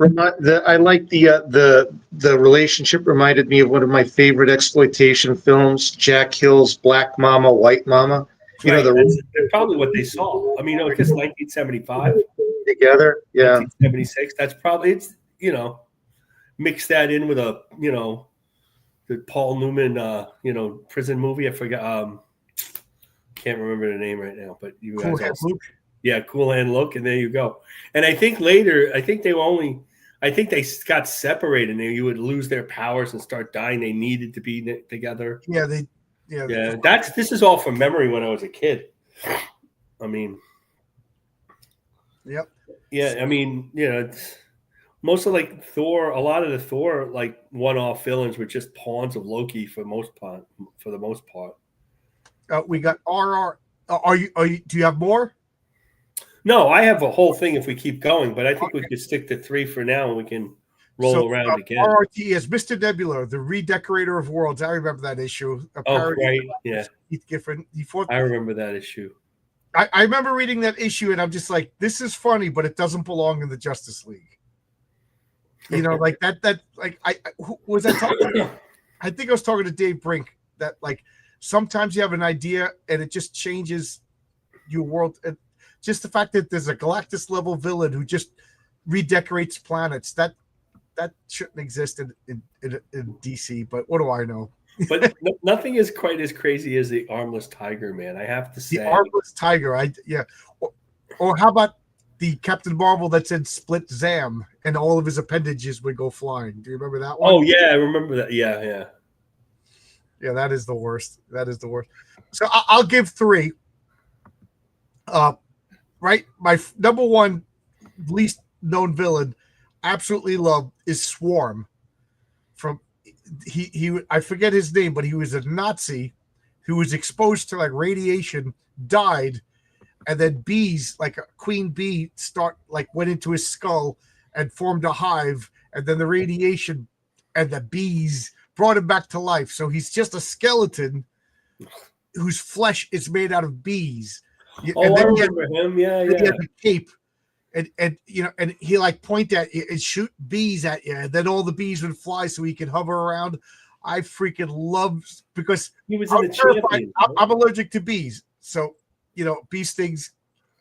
I like the relationship. Reminded me of one of my favorite exploitation films, Jack Hill's Black Mama, White Mama. Right. That's probably what they saw. I mean, because 1975 together, yeah, 1976. That's probably mix that in with the Paul Newman prison movie. I forgot. can't remember the name right now, but you Cool guys Hand all, Luke. yeah, Cool Hand Luke, and there you go. And I think later, I think they got separated, and you would lose their powers and start dying. They needed to be together. Yeah, This is all from memory when I was a kid. I mean, yep. yeah, I mean, it's most of like Thor. A lot of the Thor like one-off villains were just pawns of Loki for the most part. We got RR. Are you? Do you have more? No, I have a whole thing if we keep going, but I think we could stick to 3 for now, and we can roll around again. RRT is Mr. Nebula, the redecorator of worlds. I remember that issue. Right, yeah. Heath Giffen. I remember that issue. I remember reading that issue, and I'm just like, this is funny, but it doesn't belong in the Justice League. You know, like that. Like, who was that talking? I think I was talking to Dave Brink. That like sometimes you have an idea, and it just changes your world. And just the fact that there's a Galactus level villain who just redecorates planets that shouldn't exist in DC. But what do I know? But nothing is quite as crazy as the Armless Tiger, man. I have to say, the Armless Tiger. Or how about the Captain Marvel that said "Split Zam" and all of his appendages would go flying? Do you remember that one? Oh yeah, I remember that. Yeah. That is the worst. So I'll give 3. Right, my number one least known villain, absolutely love, is Swarm. From he I forget his name, but he was a Nazi who was exposed to like radiation, died, and then bees, like a queen bee, went into his skull and formed a hive, and then the radiation and the bees brought him back to life. So he's just a skeleton whose flesh is made out of bees. I remember him. Yeah. He had the cape, and he like point at you and shoot bees at you, and then all the bees would fly so he could hover around. I freaking love, because he was in the Champions. I'm allergic to bees, so bee stings.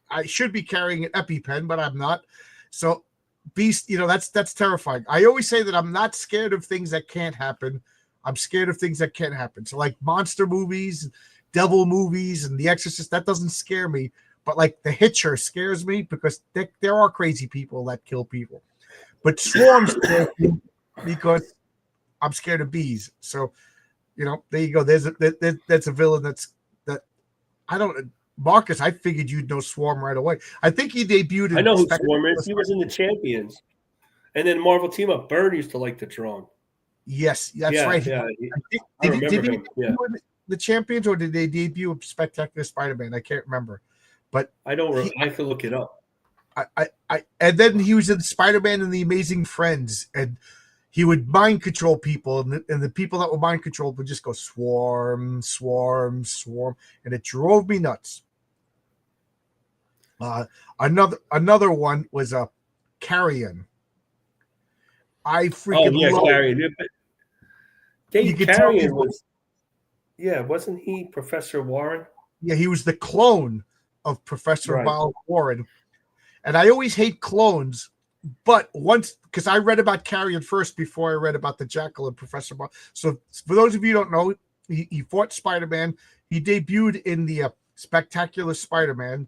I should be carrying an EpiPen, but I'm not. So bees, that's terrifying. I always say that I'm not scared of things that can't happen. I'm scared of things that can't happen. So like monster movies, devil movies, and The Exorcist, that doesn't scare me. But like The Hitcher scares me because there are crazy people that kill people. But Swarm scares me because I'm scared of bees. So, there you go. That's a villain that I don't. Marcus, I figured you'd know Swarm right away. I think he debuted in. I know who Swarm is. He was in the Champions, and then Marvel Team Up. Byrne used to like to draw him. Yes, that's right. Yeah, did he debut in the Champions, or did they debut Spectacular Spider-Man? I can't remember, but I don't. I could look it up. And then he was in Spider-Man and the Amazing Friends, and he would mind control people, and the people that were mind controlled would just go swarm, swarm, swarm, and it drove me nuts. Another one was a Carrion. I freaking love Carrion. Dave Carrion was, wasn't he Professor Warren? Yeah, he was the clone of Professor Miles Warren. And I always hate clones, but once, because I read about Carrion first before I read about the Jackal and Professor Miles. So for those of you who don't know, he fought Spider-Man. He debuted in the Spectacular Spider-Man.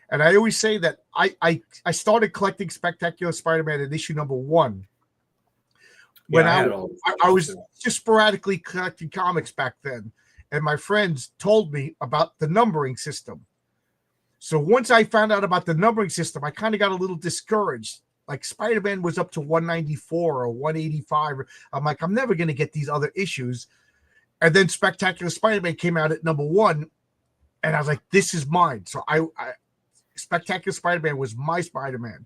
And I always say that I started collecting Spectacular Spider-Man in issue number 1. When I was just sporadically collecting comics back then, and my friends told me about the numbering system. So once I found out about the numbering system, I kind of got a little discouraged. Like Spider-Man was up to 194 or 185. I'm like, I'm never going to get these other issues. And then Spectacular Spider-Man came out at number 1, and I was like, this is mine. So I Spectacular Spider-Man was my Spider-Man,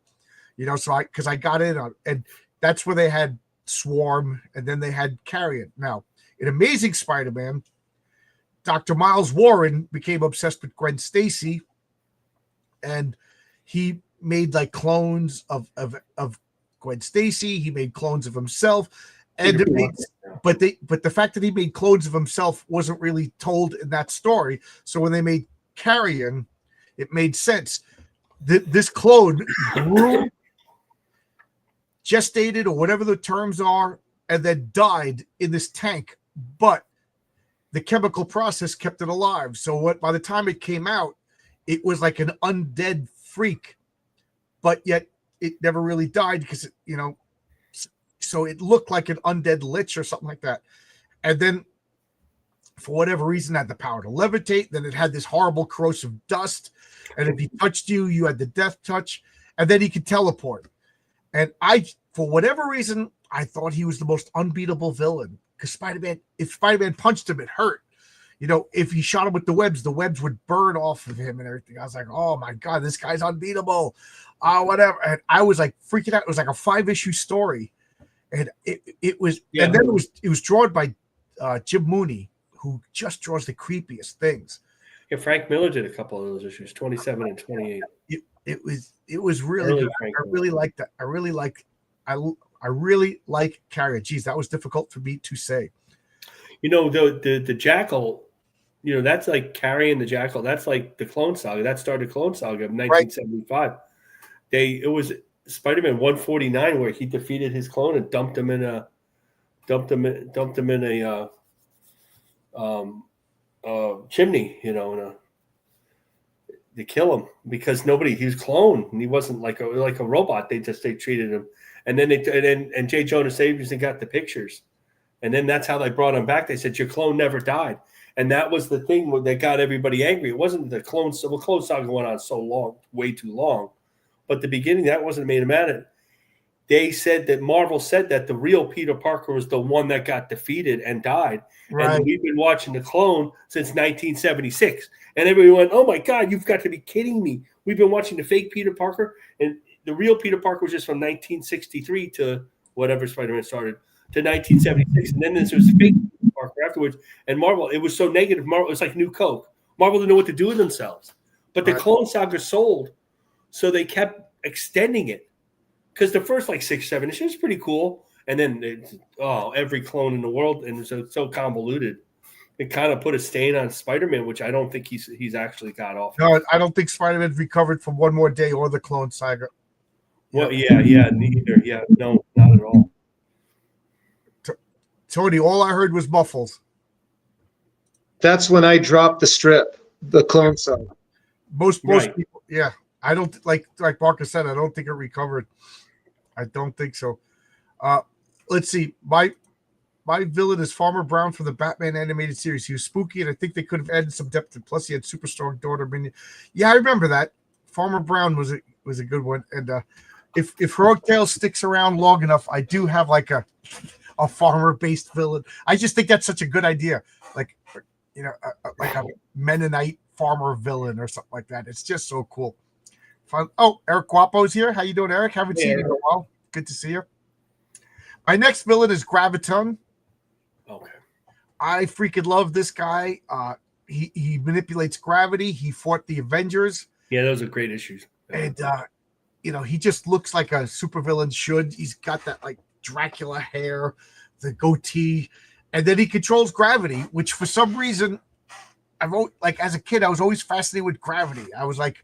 so because I got in on, and that's where they had Swarm, and then they had Carrion. Now, in Amazing Spider-Man, Dr. Miles Warren became obsessed with Gwen Stacy, and he made like clones of Gwen Stacy. He made clones of himself, and but the fact that he made clones of himself wasn't really told in that story. So when they made Carrion, it made sense. This clone grew, gestated, or whatever the terms are, and then died in this tank. But the chemical process kept it alive. So by the time it came out, it was like an undead freak, but yet it never really died because so it looked like an undead lich or something like that. And then for whatever reason, it had the power to levitate. Then it had this horrible corrosive dust, and if he touched you, you had the death touch. And then he could teleport. And for whatever reason, I thought he was the most unbeatable villain because if Spider-Man punched him, it hurt. If he shot him with the webs would burn off of him and everything. I was like, oh my God, this guy's unbeatable. Whatever. And I was like freaking out. It was like a 5-issue story. And it was, yeah. And then it was drawn by Jim Mooney, who just draws the creepiest things. Yeah, Frank Miller did a couple of those issues, 27 and 28. It was really good. I really liked that. I really like Carrier. Geez, that was difficult for me to say. The Jackal, that's like Carrier and the Jackal. That's like the Clone Saga. That started Clone Saga of 1975. Right. It was Spider-Man 149 where he defeated his clone and dumped him in a chimney, to kill him because he was cloned and he wasn't like a robot. They treated him, and then J. Jonah Jameson got the pictures, and then that's how they brought him back. They said your clone never died, and that was the thing that got everybody angry. It wasn't the clone. So the Clone Saga went on so long, way too long, but the beginning that wasn't made him at it. They said that Marvel said that the real Peter Parker was the one that got defeated and died. Right. And we've been watching the clone since 1976. And everybody went, oh, my God, you've got to be kidding me. We've been watching the fake Peter Parker. And the real Peter Parker was just from 1963 to whatever Spider-Man started to 1976. And then there was fake Peter Parker afterwards. And Marvel, it was so negative. Marvel, it was like New Coke. Marvel didn't know what to do with themselves. But the Clone Saga sold, so they kept extending it. Because the first 6-7 issues was pretty cool, and then every clone in the world, and it's so convoluted. It kind of put a stain on Spider-Man, which I don't think he's actually got off. No, I don't think Spider-Man's recovered from One More Day or the Clone Saga. Well, yeah, neither. Yeah, no, not at all. Tony, all I heard was muffles. That's when I dropped the strip, the Clone Saga. Most people, yeah. I don't like Barker said. I don't think it recovered. I don't think so. Let's see. My villain is Farmer Brown from the Batman animated series. He was spooky, and I think they could have added some depth. And plus, he had super strong daughter minion. Yeah, I remember that. Farmer Brown was a good one. And if Heroic Tales sticks around long enough, I do have like a farmer based villain. I just think that's such a good idea. Like a Mennonite farmer villain or something like that. It's just so cool. Fun. Oh, Eric Guapo's here. How you doing, Eric? Haven't seen you in a while. Good to see you. My next villain is Graviton. Okay. I freaking love this guy. He manipulates gravity. He fought the Avengers. Yeah, those are great issues. And he just looks like a supervillain should. He's got that Dracula hair, the goatee, and then he controls gravity, which for some reason as a kid I was always fascinated with gravity. I was like,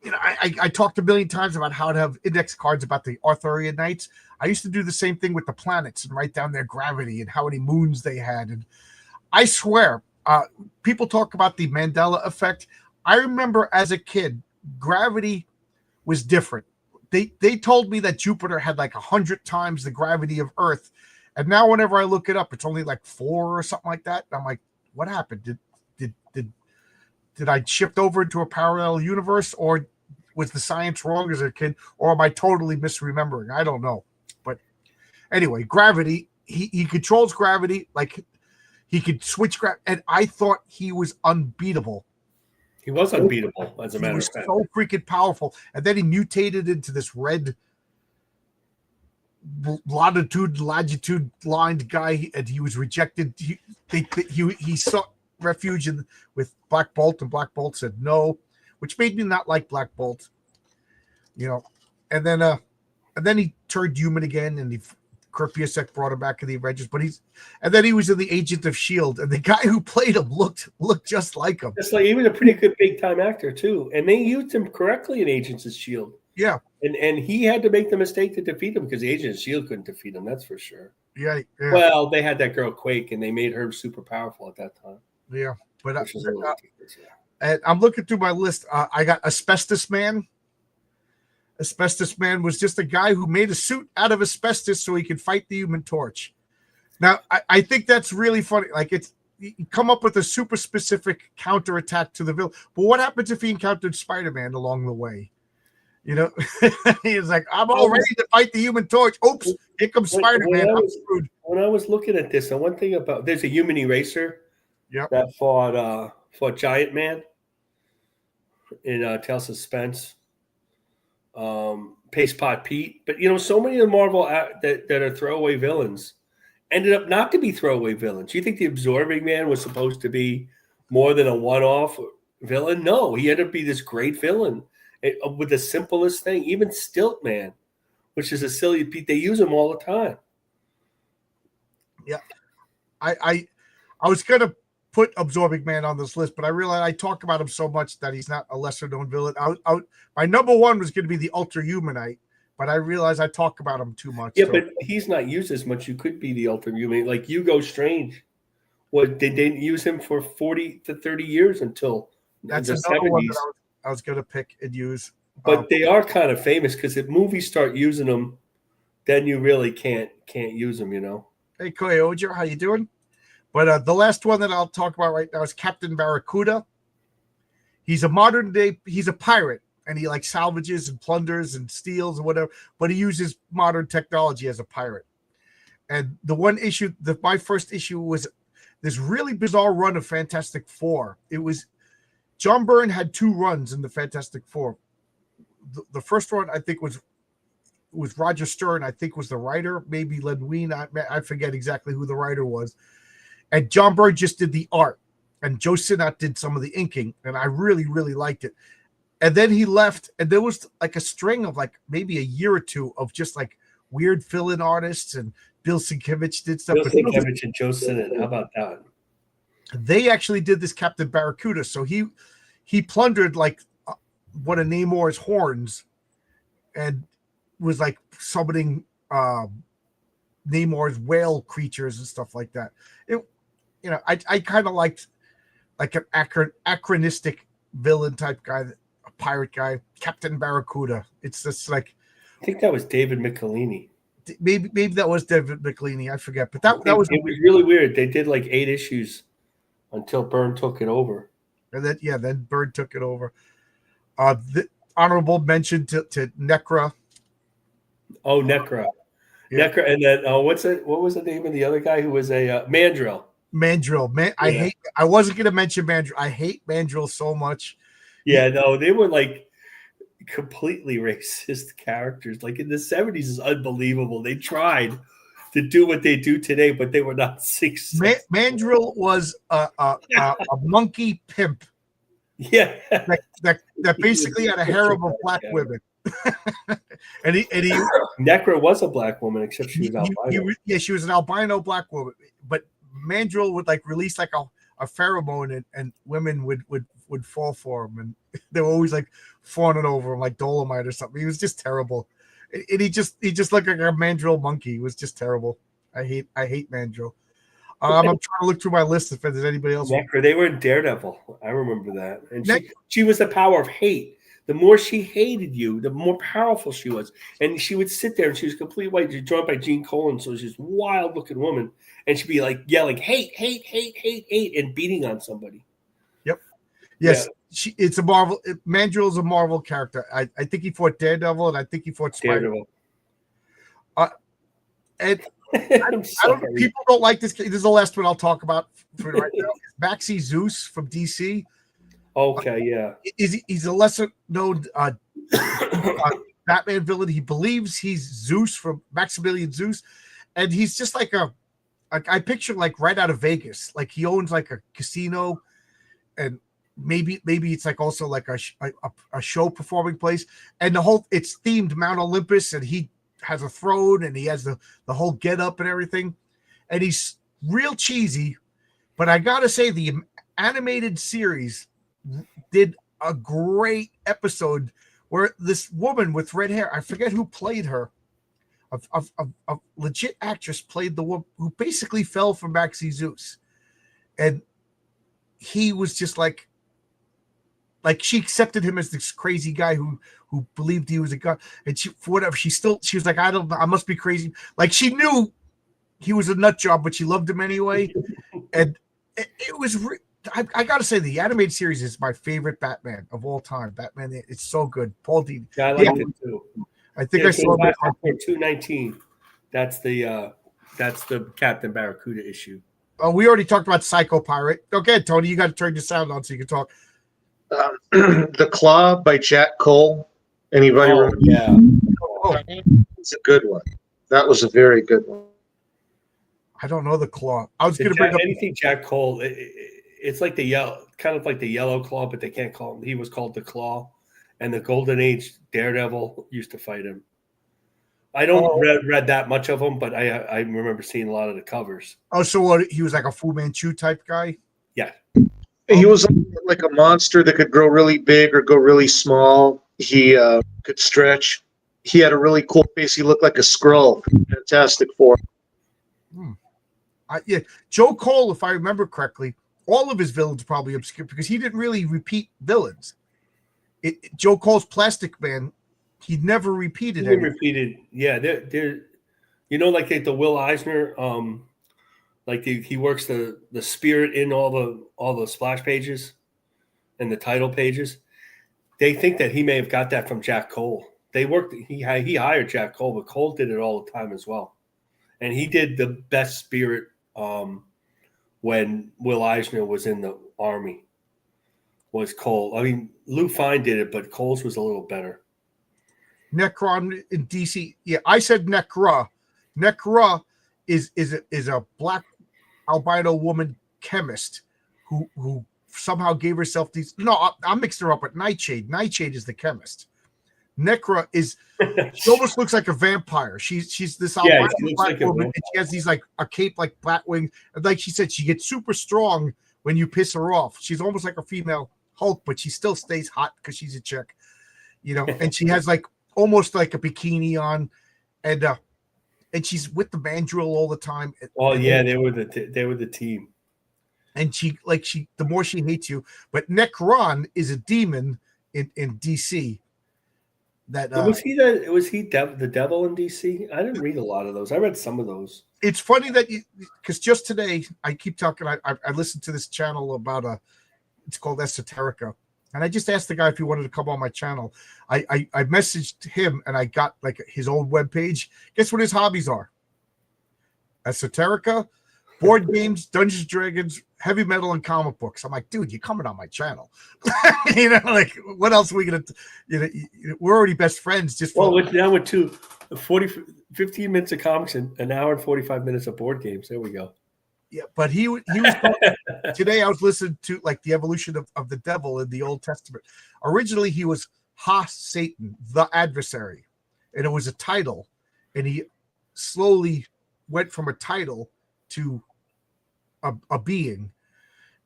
I talked a million times about how to have index cards about the Arthurian Knights. I used to do the same thing with the planets and write down their gravity and how many moons they had. And I swear, people talk about the Mandela effect. I remember as a kid, gravity was different. They told me that Jupiter had 100 times the gravity of Earth. And now whenever I look it up, it's only 4 or something like that. And I'm like, what happened? Did I shift over into a parallel universe, or was the science wrong as a kid, or am I totally misremembering? I don't know. But anyway, gravity, he controls gravity, he could switch gravity, and I thought he was unbeatable. He was unbeatable, as a matter of fact. So freaking powerful. And then he mutated into this red longitude lined guy, and he was rejected. He sought refuge with Black Bolt, and Black Bolt said no, which made me not like Black Bolt. And then he turned human again, and Kurt Busiek brought him back in the Avengers, and then he was in the Agent of S.H.I.E.L.D., and the guy who played him looked just like him. He was a pretty good big time actor too, and they used him correctly in Agents of S.H.I.E.L.D. Yeah, and he had to make the mistake to defeat him because the Agents of S.H.I.E.L.D. couldn't defeat him. That's for sure. Yeah. Well, they had that girl Quake, and they made her super powerful at that time. Yeah. But Which was a little ridiculous, yeah. and I'm looking through my list. I got Asbestos Man. Asbestos Man was just a guy who made a suit out of asbestos so he could fight the Human Torch. Now, I think that's really funny. Like, you come up with a super specific counterattack to the villain. But what happens if he encountered Spider-Man along the way? You know, he's like, I'm all ready to fight the Human Torch. Oops, here comes Spider-Man. When I was looking at this, and one thing about there's a human eraser that fought Giant Man in Tales of Suspense. Paste Pot Pete, but so many of the Marvel that are throwaway villains ended up not to be throwaway villains. You think the Absorbing Man was supposed to be more than a one-off villain? No, he ended up being this great villain with the simplest thing. Even Stilt Man, which is a silly Pete, they use him all the time. Yeah, I was gonna put Absorbing Man on this list, but I realized I talk about him so much that he's not a lesser known villain. My number one was going to be the Ultra Humanite, but I realized I talk about him too much. Yeah, so. But he's not used as much. You could be the Ultra Humanite, like Hugo Strange. What they didn't use him for 40 to 30 years until that's the another 70s. One that I was going to pick and use. But they are kind of famous because if movies start using them, then you really can't use them. Hey, Koyojo, how you doing? But the last one that I'll talk about right now is Captain Barracuda. He's a modern day, he's a pirate, and he like salvages and plunders and steals and whatever, but he uses modern technology as a pirate. And the one issue, my first issue was this really bizarre run of Fantastic Four. It was, John Byrne had 2 runs in the Fantastic Four. The first one, I think, was Roger Stern, I think was the writer, maybe Len Wein, I forget exactly who the writer was. And John Byrne just did the art, and Joe Sinnott did some of the inking, and I really, really liked it. And then he left, and there was like a string of like maybe a year or two of just like weird fill-in artists, and Bill Sienkiewicz did stuff. Bill Sienkiewicz and Joe Sinnott, how about that? They actually did this Captain Barracuda, so he plundered like one of Namor's horns, and was like summoning Namor's whale creatures and stuff like that. I kind of liked like an anachronistic villain type guy, a pirate guy, Captain Barracuda. It's just like, I think that was David Michelini. Maybe that was David Michelini. I forget, but that was really weird. They did like 8 issues until Byrne took it over, and then Byrne took it over. The honorable mention to Necra. Oh, Necra. Yeah. Necra, and then what was the name of the other guy who was a Mandrill? Mandrill, man, yeah. I wasn't going to mention Mandrill. I hate Mandrill so much. Yeah, no, they were like completely racist characters. Like in the 70s is unbelievable. They tried to do what they do today, but they were not successful. Mandrill was a monkey pimp. Yeah, that basically had a harem of black women. and he Necra was a black woman, except she was albino. She was an albino black woman, but Mandrill would like release like a pheromone, and women would fall for him, and they were always like fawning over him like Dolomite or something. He was just terrible, and he just looked like a Mandrill monkey. He was just terrible. I hate Mandrill. I'm trying to look through my list if there's anybody else. Necra, they were in Daredevil. I remember that, and she was the power of hate. The more she hated you, the more powerful she was. And she would sit there, and she was completely white. She's drawn by Gene Colan, so she's this wild-looking woman. And she'd be like yelling, hate, hate, hate, hate, hate, and beating on somebody. Yep. Yes, yeah. It's a Marvel. Mandrill is a Marvel character. I think he fought Daredevil, and I think he fought Spider-Man. And people don't like this. This is the last one I'll talk about for right now. Maxie Zeus from DC. Okay, yeah. He's a lesser known Batman villain. He believes he's Zeus from Maximilian Zeus, and he's just like I picture like right out of Vegas. Like he owns like a casino, and maybe it's like also like a show performing place, and it's themed Mount Olympus, and he has a throne, and he has the whole get up and everything, and he's real cheesy. But I gotta say, the animated series did a great episode where this woman with red hair, I forget who played her, a legit actress played the woman who basically fell for Maxie Zeus, and he was just like she accepted him as this crazy guy who believed he was a god, and she, for whatever, she was like, I must be crazy. Like, she knew he was a nut job, but she loved him anyway. And it was I gotta say, the animated series is my favorite Batman of all time. Batman, it's so good. Paul Dini. Yeah, I liked it too. I think I saw it on 219. That's the Captain Barracuda issue. Oh, we already talked about Psycho Pirate. Okay, Tony, you got to turn your sound on so you can talk. The Claw by Jack Cole. Anybody remember? Yeah. Oh, It's a good one. That was a very good one. I don't know The Claw. I was going to bring up anything Jack Cole. It's like the yellow, kind of like the Yellow Claw, but they can't call him. He was called the Claw, and the Golden Age Daredevil used to fight him. I don't read that much of them, but I remember seeing a lot of the covers. Oh, so what? He was like a Fu Manchu type guy? Yeah. He was like a monster that could grow really big or go really small. He could stretch. He had a really cool face. He looked like a Skrull. Fantastic Four. Yeah, Joe Cole, if I remember correctly, all of his villains probably obscure because he didn't really repeat villains. Joe Cole's Plastic Man, he never repeated He anything. repeated, yeah. They're like the Will Eisner, he works the spirit in all the splash pages and the title pages. They think that he may have got that from Jack Cole. He hired Jack Cole, but Cole did it all the time as well, and he did the best spirit when Will Eisner was in the army. Was Cole? I mean, Lou Fine did it, but Cole's was a little better. Necron in DC. Yeah, I said Necra. Necra is a black albino woman chemist who somehow gave herself these. No, I'm mixing her up with Nightshade. Nightshade is the chemist. Necra is. She almost looks like a vampire. She's this albino black woman, and she has these like a cape like Batwing. And like she said, she gets super strong when you piss her off. She's almost like a female Hulk, but she still stays hot because she's a chick, and she has like almost like a bikini on, and she's with the Mandrill all the time. Oh yeah, they were the team. And the more she hates you, but Necron is a demon in DC. That was he the devil in DC? I didn't read a lot of those. I read some of those. It's funny that because just today I keep talking. I listened to this channel about it's called Esoterica, and I just asked the guy if he wanted to come on my channel. I messaged him and I got like his old webpage. Guess what his hobbies are? Esoterica, board games, Dungeons and Dragons, heavy metal, and comic books. I'm like, dude, you're coming on my channel. Like, what else are we gonna? We're already best friends. Just now with 15 minutes of comics and an hour and 45 minutes of board games. There we go. Yeah, but he was today. I was listening to like the evolution of the devil in the Old Testament. Originally, he was Satan, the adversary, and it was a title, and he slowly went from a title to a being.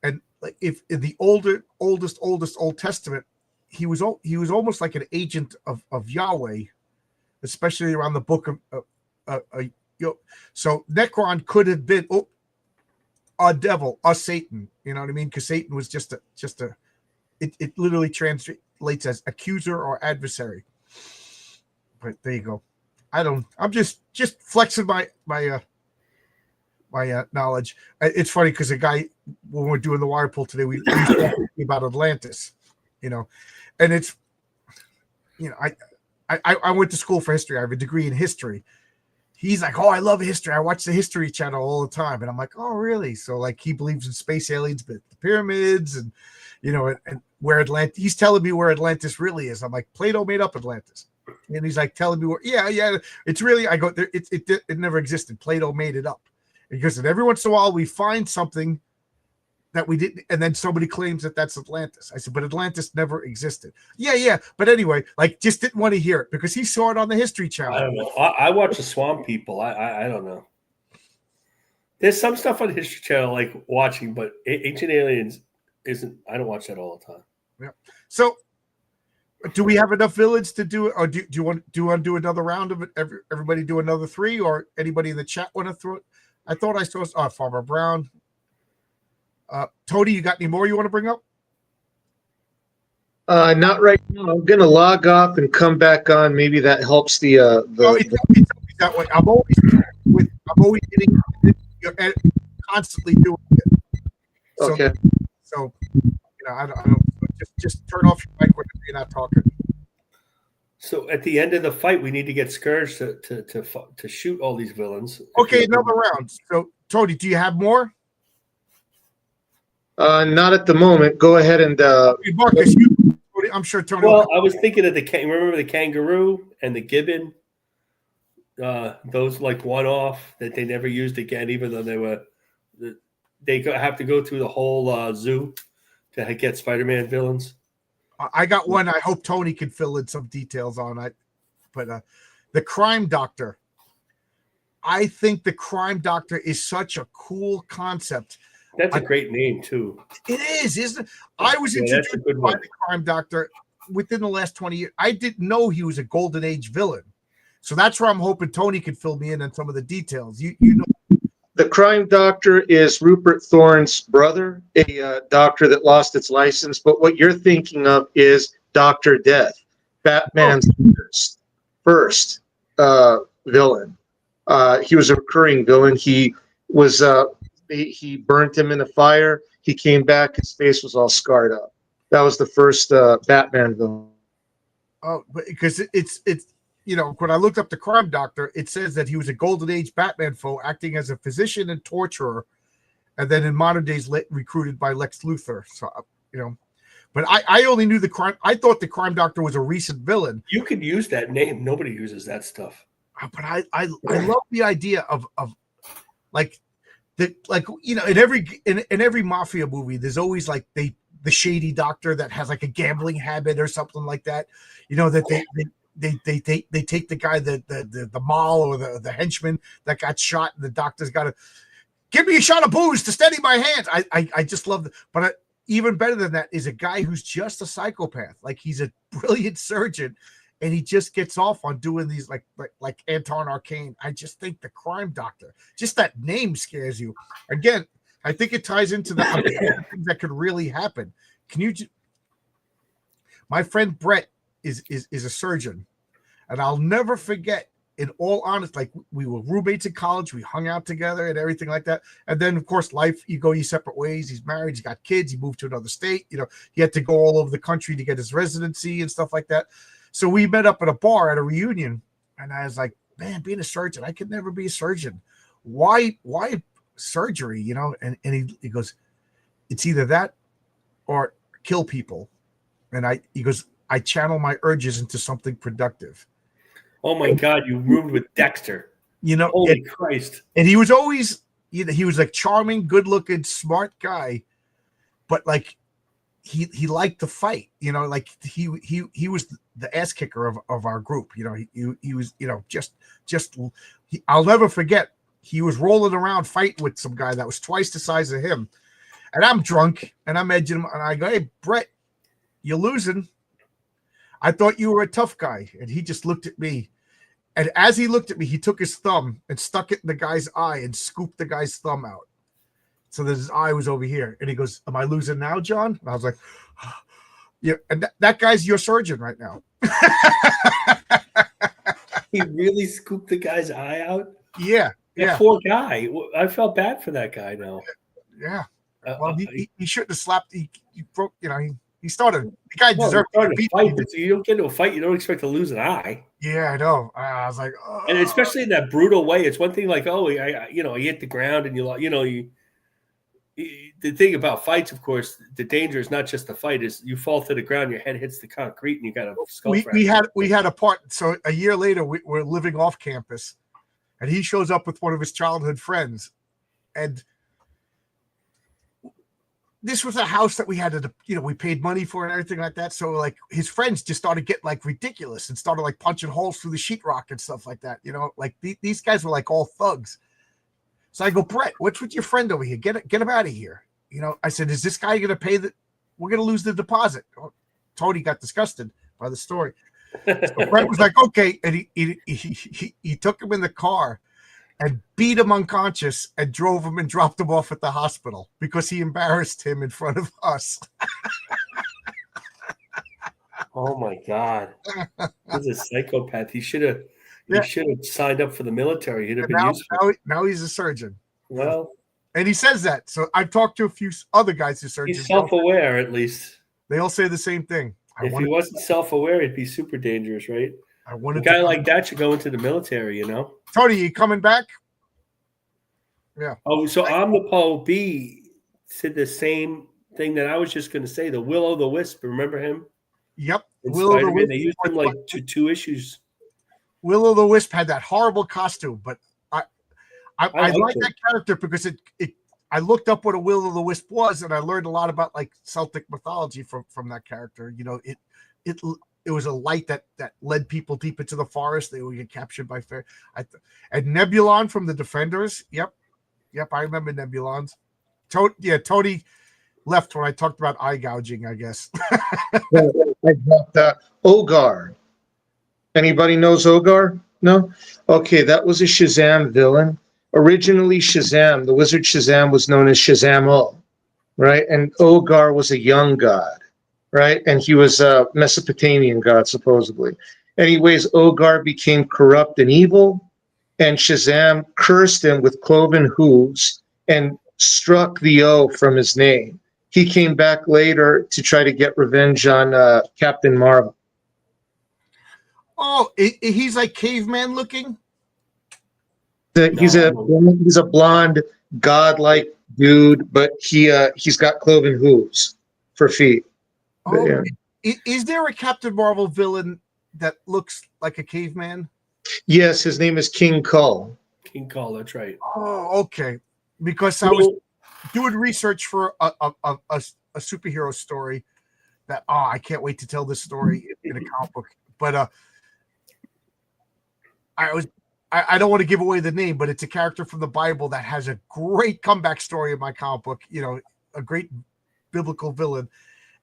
And like if in the oldest Old Testament, he was almost like an agent of Yahweh, especially around the book of so Necron could have been a devil, a Satan, you know what I mean? Because Satan was just a it literally translates as accuser or adversary. But there you go. I'm just flexing my knowledge. It's funny because a guy, when we're doing the wire pull today, we talked about Atlantis, and it's, I went to school for history. I have a degree in history. He's like, oh, I love history. I watch the History Channel all the time. And I'm like, oh, really? So like he believes in space aliens, but the pyramids and, and where Atlantis, he's telling me where Atlantis really is. I'm like, Plato made up Atlantis. And he's like telling me where, yeah, it's really, I go, it never existed. Plato made it up. Because every once in a while we find something that we didn't, and then somebody claims that that's Atlantis. I said, but Atlantis never existed. Yeah. But anyway, like just didn't want to hear it because he saw it on the History Channel. I don't know. I watch the Swamp People. I don't know. There's some stuff on the History Channel like watching, but Ancient Aliens isn't. I don't watch that all the time. Yeah. So Do we have enough villains to do it, or do you want to do another round of it? Everybody do another 3, or anybody in the chat want to throw it? I thought I saw Farmer Brown. Tony, you got any more you want to bring up? Not right now. I'm gonna log off and come back on. Maybe that helps the. It's always that way. I'm always getting you're constantly doing it. So, Okay. So I don't just turn off your mic when you're not talking. So at the end of the fight, we need to get Scourge to shoot all these villains. Okay, another round. So Tony, do you have more? Not at the moment. Go ahead and. Marcus, I'm sure Tony. Well, I was thinking of remember the kangaroo and the gibbon. Those like one-off that they never used again, even though they have to go through the whole zoo to get Spider-Man villains. I got one. I hope Tony can fill in some details on it. But the Crime Doctor. I think the Crime Doctor is such a cool concept. That's a great name too. It is, isn't it? I was introduced by the Crime Doctor within the last 20 years. I didn't know he was a Golden Age villain. So that's where I'm hoping Tony can fill me in on some of the details. You know, the Crime Doctor is Rupert Thorne's brother, a doctor that lost its license. But what you're thinking of is Dr. Death, Batman's first villain. He was a recurring villain. He was he burnt him in a fire. He came back. His face was all scarred up. That was the first Batman villain. Oh, because it's when I looked up the Crime Doctor, it says that he was a Golden Age Batman foe acting as a physician and torturer, and then in modern days recruited by Lex Luthor. So, but I only knew the crime. I thought the Crime Doctor was a recent villain. You could use that name. Nobody uses that stuff. But I love the idea of like in every mafia movie, there's always like the shady doctor that has like a gambling habit or something like that. That they take the guy the mall or the henchman that got shot, and the doctor's got to give me a shot of booze to steady my hands. I just love it. But even better than that is a guy who's just a psychopath. Like he's a brilliant surgeon, and he just gets off on doing these like Anton Arcane. I just think the Crime Doctor, just that name scares you. Again, I think it ties into the things that could really happen. My friend Brett is a surgeon, and I'll never forget. In all honesty, like we were roommates in college, we hung out together and everything like that. And then, of course, life, you go your separate ways. He's married, he's got kids, he moved to another state. He had to go all over the country to get his residency and stuff like that. So we met up at a bar at a reunion, and I was like, man, being a surgeon, I could never be a surgeon. Why surgery? And he goes, it's either that or kill people. And he goes, I channel my urges into something productive. Oh my God, you roomed with Dexter. Holy Christ. And he was always, he was like charming, good looking, smart guy, but like he liked to fight, like he was the ass kicker of our group. He was, I'll never forget, he was rolling around fighting with some guy that was twice the size of him. And I'm drunk and I'm edging him, and I go, hey, Brett, you're losing. I thought you were a tough guy. And he just looked at me. And as he looked at me, he took his thumb and stuck it in the guy's eye and scooped the guy's thumb out. So that his eye was over here. And he goes, am I losing now, John? And I was like, yeah. And that guy's your surgeon right now. He really scooped the guy's eye out? Yeah. That poor guy. I felt bad for that guy now. Yeah. Well, he shouldn't have slapped. He broke, he started. The guy deserved to fight. But you don't get into a fight, you don't expect to lose an eye. Yeah, I know. I was like, oh. And especially in that brutal way. It's one thing like, he hit the ground and the thing about fights, of course, the danger is not just the fight; is you fall to the ground, your head hits the concrete, and you got a skull fracture. We had a part. So a year later, we're living off campus, and he shows up with one of his childhood friends, and this was a house that we had to, we paid money for and everything like that. So like his friends just started getting like ridiculous and started like punching holes through the sheetrock and stuff like that. Like these guys were like all thugs. So I go, Brett, what's with your friend over here? Get him out of here. I said, is this guy going to pay we're going to lose the deposit. Tony got disgusted, by the story. So Brett was like, okay, and he took him in the car and beat him unconscious and drove him and dropped him off at the hospital because he embarrassed him in front of us. Oh my God, he's a psychopath. He should have signed up for the military. He'd have been useful. Now he's a surgeon. Well, and he says that. So I've talked to a few other guys who are surgeons. he's self-aware, at least. They all say the same thing. If he wasn't self-aware, he'd be super dangerous, right? A guy like that should go into the military, you know? Tony, you coming back? Yeah. Oh, so Omnipo B said the same thing that I was just going to say. The Will-O-the-Wisp, remember him? Yep. Will-O-the-Wisp. They used him like two issues. Will-O-the-Wisp had that horrible costume, but I like that character because I looked up what a Will-O-the-Wisp was, and I learned a lot about like Celtic mythology from that character. You know, it was a light that led people deep into the forest. They would get captured by fairy. And Nebulon from the Defenders. Yep, I remember Nebulons. Tony left when I talked about eye gouging, I guess. I got Ogar. Anybody knows Ogar? No? Okay, that was a Shazam villain. Originally, Shazam, the wizard Shazam, was known as Shazam-O, right? And Ogar was a young god, right? And he was a Mesopotamian god, supposedly. Anyways, Ogar became corrupt and evil, and Shazam cursed him with cloven hooves and struck the O from his name. He came back later to try to get revenge on Captain Marvel. Oh, he's like caveman looking? He's a blonde, godlike dude, but he's got cloven hooves for feet. Oh, yeah. Is there a Captain Marvel villain that looks like a caveman? Yes, his name is King Kull. King Kull, that's right. Oh, okay. Because I was doing research for a superhero story that I can't wait to tell this story in a comic book. But I don't want to give away the name, but it's a character from the Bible that has a great comeback story in my comic book, you know, a great biblical villain.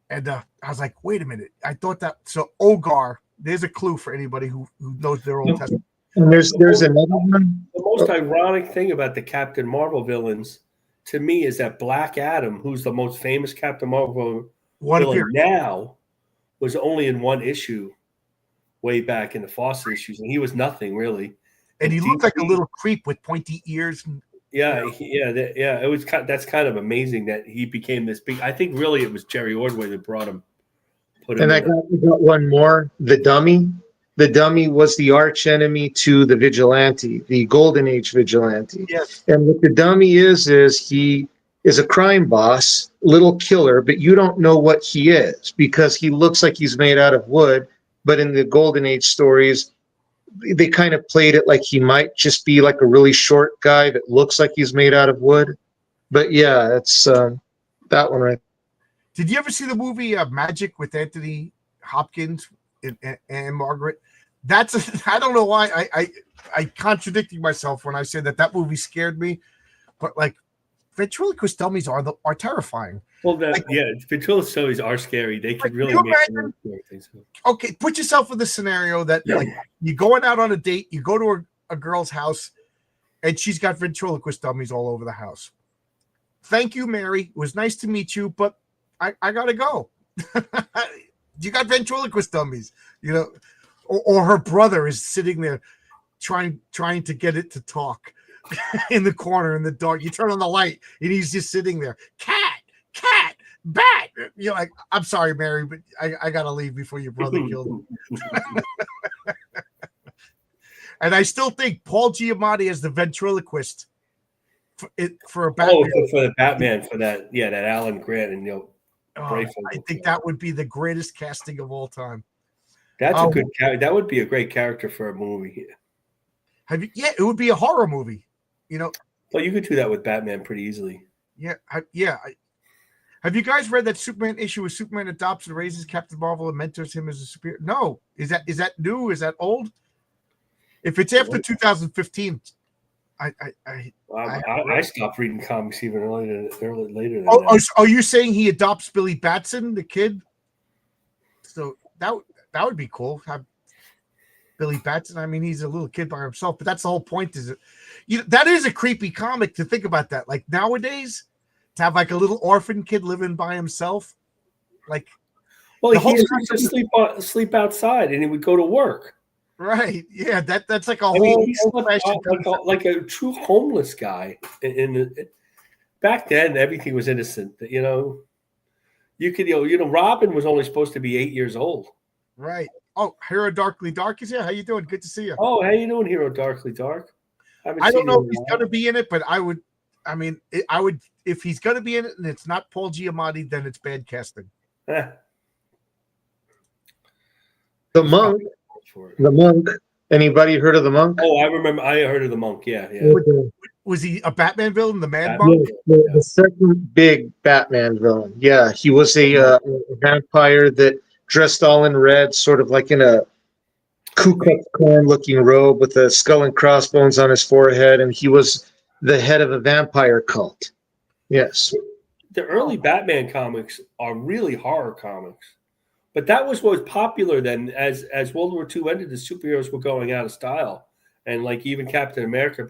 And I was like, wait a minute. I thought that. So Ogar, there's a clue for anybody who knows their Old Testament. And there's another one. The most ironic thing about the Captain Marvel villains to me is that Black Adam, who's the most famous Captain Marvel villain now, was only in one issue way back in the Foster issues, and he was nothing really. And he looked like a little creep with pointy ears. Yeah. It was that's kind of amazing that he became this big. I think really it was Jerry Ordway that brought him. And I got one more. The Dummy. The Dummy was the arch enemy to the Vigilante, the Golden Age Vigilante. Yes. And what the Dummy is he is a crime boss, little killer, but you don't know what he is because he looks like he's made out of wood. But in the Golden Age stories, they kind of played it like he might just be like a really short guy that looks like he's made out of wood. But yeah, that's that one right. Did you ever see the movie Magic with Anthony Hopkins and Margaret? I don't know why I contradicting myself when I say that movie scared me, but like ventriloquist dummies are terrifying. Well, ventriloquist dummies are scary. They can really make things. Okay, put yourself in the scenario that like you're going out on a date, you go to a girl's house, and she's got ventriloquist dummies all over the house. Thank you, Mary. It was nice to meet you, but I gotta go. You got ventriloquist dummies, you know, or her brother is sitting there trying to get it to talk in the corner in the dark. You turn on the light and he's just sitting there. Cat, bat. You're like, I'm sorry, Mary, but I gotta leave before your brother killed him. And I still think Paul Giamatti as the ventriloquist for a Batman. Oh, for the Batman, for that, that Alan Grant and I think that would be the greatest casting of all time. That's a good character. That would be a great character for a movie. It would be a horror movie, you know. Well, you could do that with Batman pretty easily. Yeah. Have you guys read that Superman issue where Superman adopts and raises Captain Marvel and mentors him as a superior? No. Is that new? Is that old? If it's after 2015, I stopped reading comics even later than that. Are you saying he adopts Billy Batson, the kid? So That would be cool. Have Billy Batson. I mean, he's a little kid by himself, but that's the whole point. That is a creepy comic to think about that. Like nowadays, to have like a little orphan kid living by himself, like. Well, he used to sleep outside, and he would go to work. Right? Yeah, that's like a he slept like a true homeless guy. Back then, everything was innocent. You could Robin was only supposed to be 8 years old. Right. Oh, Hero Darkly Dark is here. How you doing? Good to see you. Oh, how you doing, Hero Darkly Dark? I don't know if he's going to be in it, but I would. If he's going to be in it, and it's not Paul Giamatti, then it's bad casting. The monk. Anybody heard of the monk? Oh, I remember. I heard of the monk. Yeah. Was he a Batman villain? The Mad Monk? The second big Batman villain. Yeah, he was a vampire that dressed all in red, sort of like in a Ku Klux Klan looking robe with a skull and crossbones on his forehead, and he was the head of a vampire cult. Yes. The early Batman comics are really horror comics. But that was what was popular then. As World War II ended, the superheroes were going out of style, and like even Captain America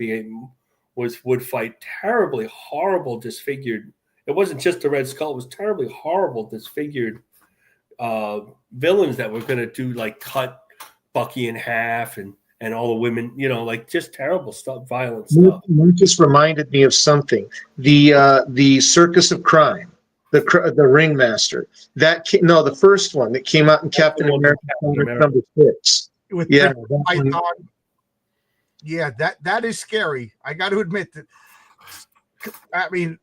would fight terribly horrible, disfigured. It wasn't just the Red Skull; it was terribly horrible, disfigured villains that were going to do like cut Bucky in half and all the women, like just terrible stuff, violent stuff. You just reminded me of something. The Circus of Crime. The Ringmaster. The first one that came out in Captain America number 6. That is scary. I got to admit that. I mean,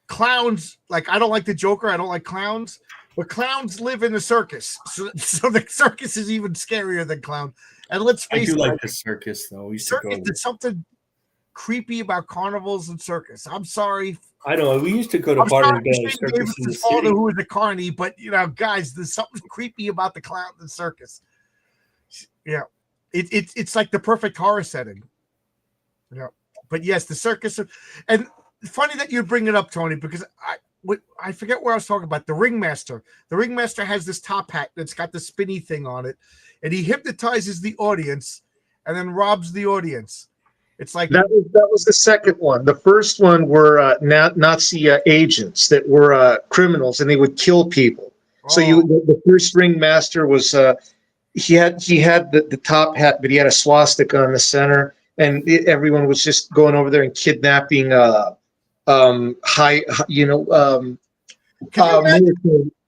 clowns. Like I don't like the Joker. I don't like clowns. But clowns live in the circus, so the circus is even scarier than clown. And let's face it, I do like the circus though. There's something creepy about carnivals and circus. I'm sorry. I know we used to go to Barton Bailey Circus in the city. Who was a carny, but guys, there's something creepy about the clown and circus. Yeah, it's like the perfect horror setting. Yeah, but yes, the circus, and funny that you bring it up, Tony, because I forget where I was talking about the Ringmaster. The Ringmaster has this top hat that's got the spinny thing on it, and he hypnotizes the audience and then robs the audience. It's like that was the second one. The first one were Nazi agents that were criminals, and they would kill people. Oh. So the first Ringmaster was he had the top hat, but he had a swastika on the center, and everyone was just going over there and kidnapping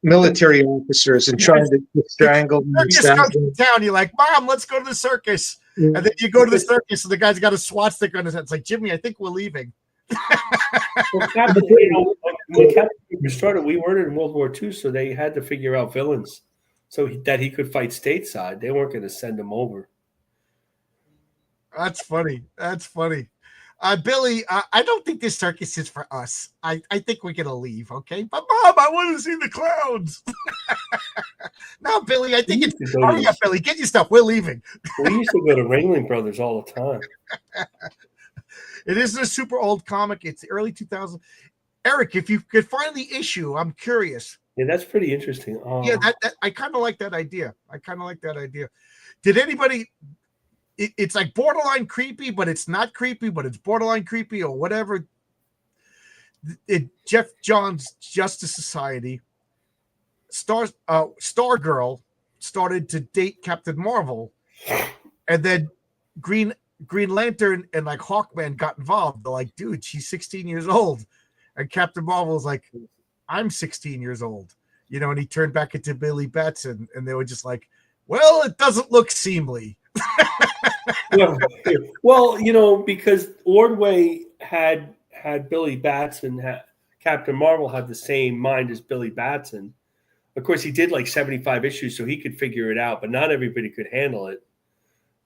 military officers and trying to strangle them. Down, you're like, Mom, let's go to the circus. And then you go to the circus, and the guy's got a swastika on his head. It's like, Jimmy, I think we're leaving. When Captain started, we weren't in World War II, so they had to figure out villains so that he could fight stateside. They weren't going to send him over. That's funny. Billy, I don't think this circus is for us. I think we're going to leave, okay? But, Mom, I want to see the clowns. No, Billy, I think it's... Hurry up, Billy. Get your stuff. We're leaving. We used to go to Ringling Brothers all the time. It isn't a super old comic. It's the early 2000s. Eric, if you could find the issue, I'm curious. Yeah, that's pretty interesting. Yeah, I kind of like that idea. Did anybody... It's like borderline creepy, but it's not creepy, but it's borderline creepy or whatever. Jeff Johns' Justice Society, Stargirl started to date Captain Marvel, and then Green Lantern and like Hawkman got involved. They're like, dude, she's 16 years old. And Captain Marvel's like, I'm 16 years old. And he turned back into Billy Batson, and they were just like, well, it doesn't look seemly. Well, because Ordway had Billy Batson, Captain Marvel had the same mind as Billy Batson. Of course, he did like 75 issues, so he could figure it out, but not everybody could handle it.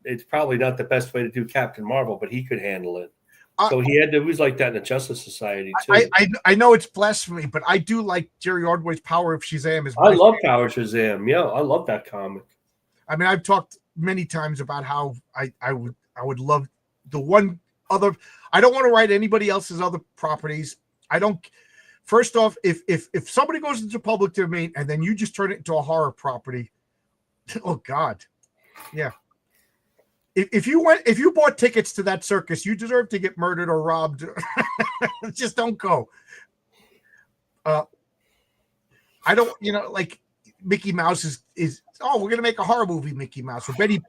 It's probably not the best way to do Captain Marvel, but he could handle it. So it was like that in the Justice Society too. I know it's blasphemy, but I do like Jerry Ordway's Power of Shazam. I love Power of Shazam. Yeah, I love that comic. I mean, I've talked many times about how I would love the one other. I don't want to write anybody else's other properties. First off, if somebody goes into public domain and then you just turn it into a horror property, oh God, yeah. If you bought tickets to that circus, you deserve to get murdered or robbed. Just don't go. I don't, like Mickey Mouse is we're gonna make a horror movie, Mickey Mouse, or Betty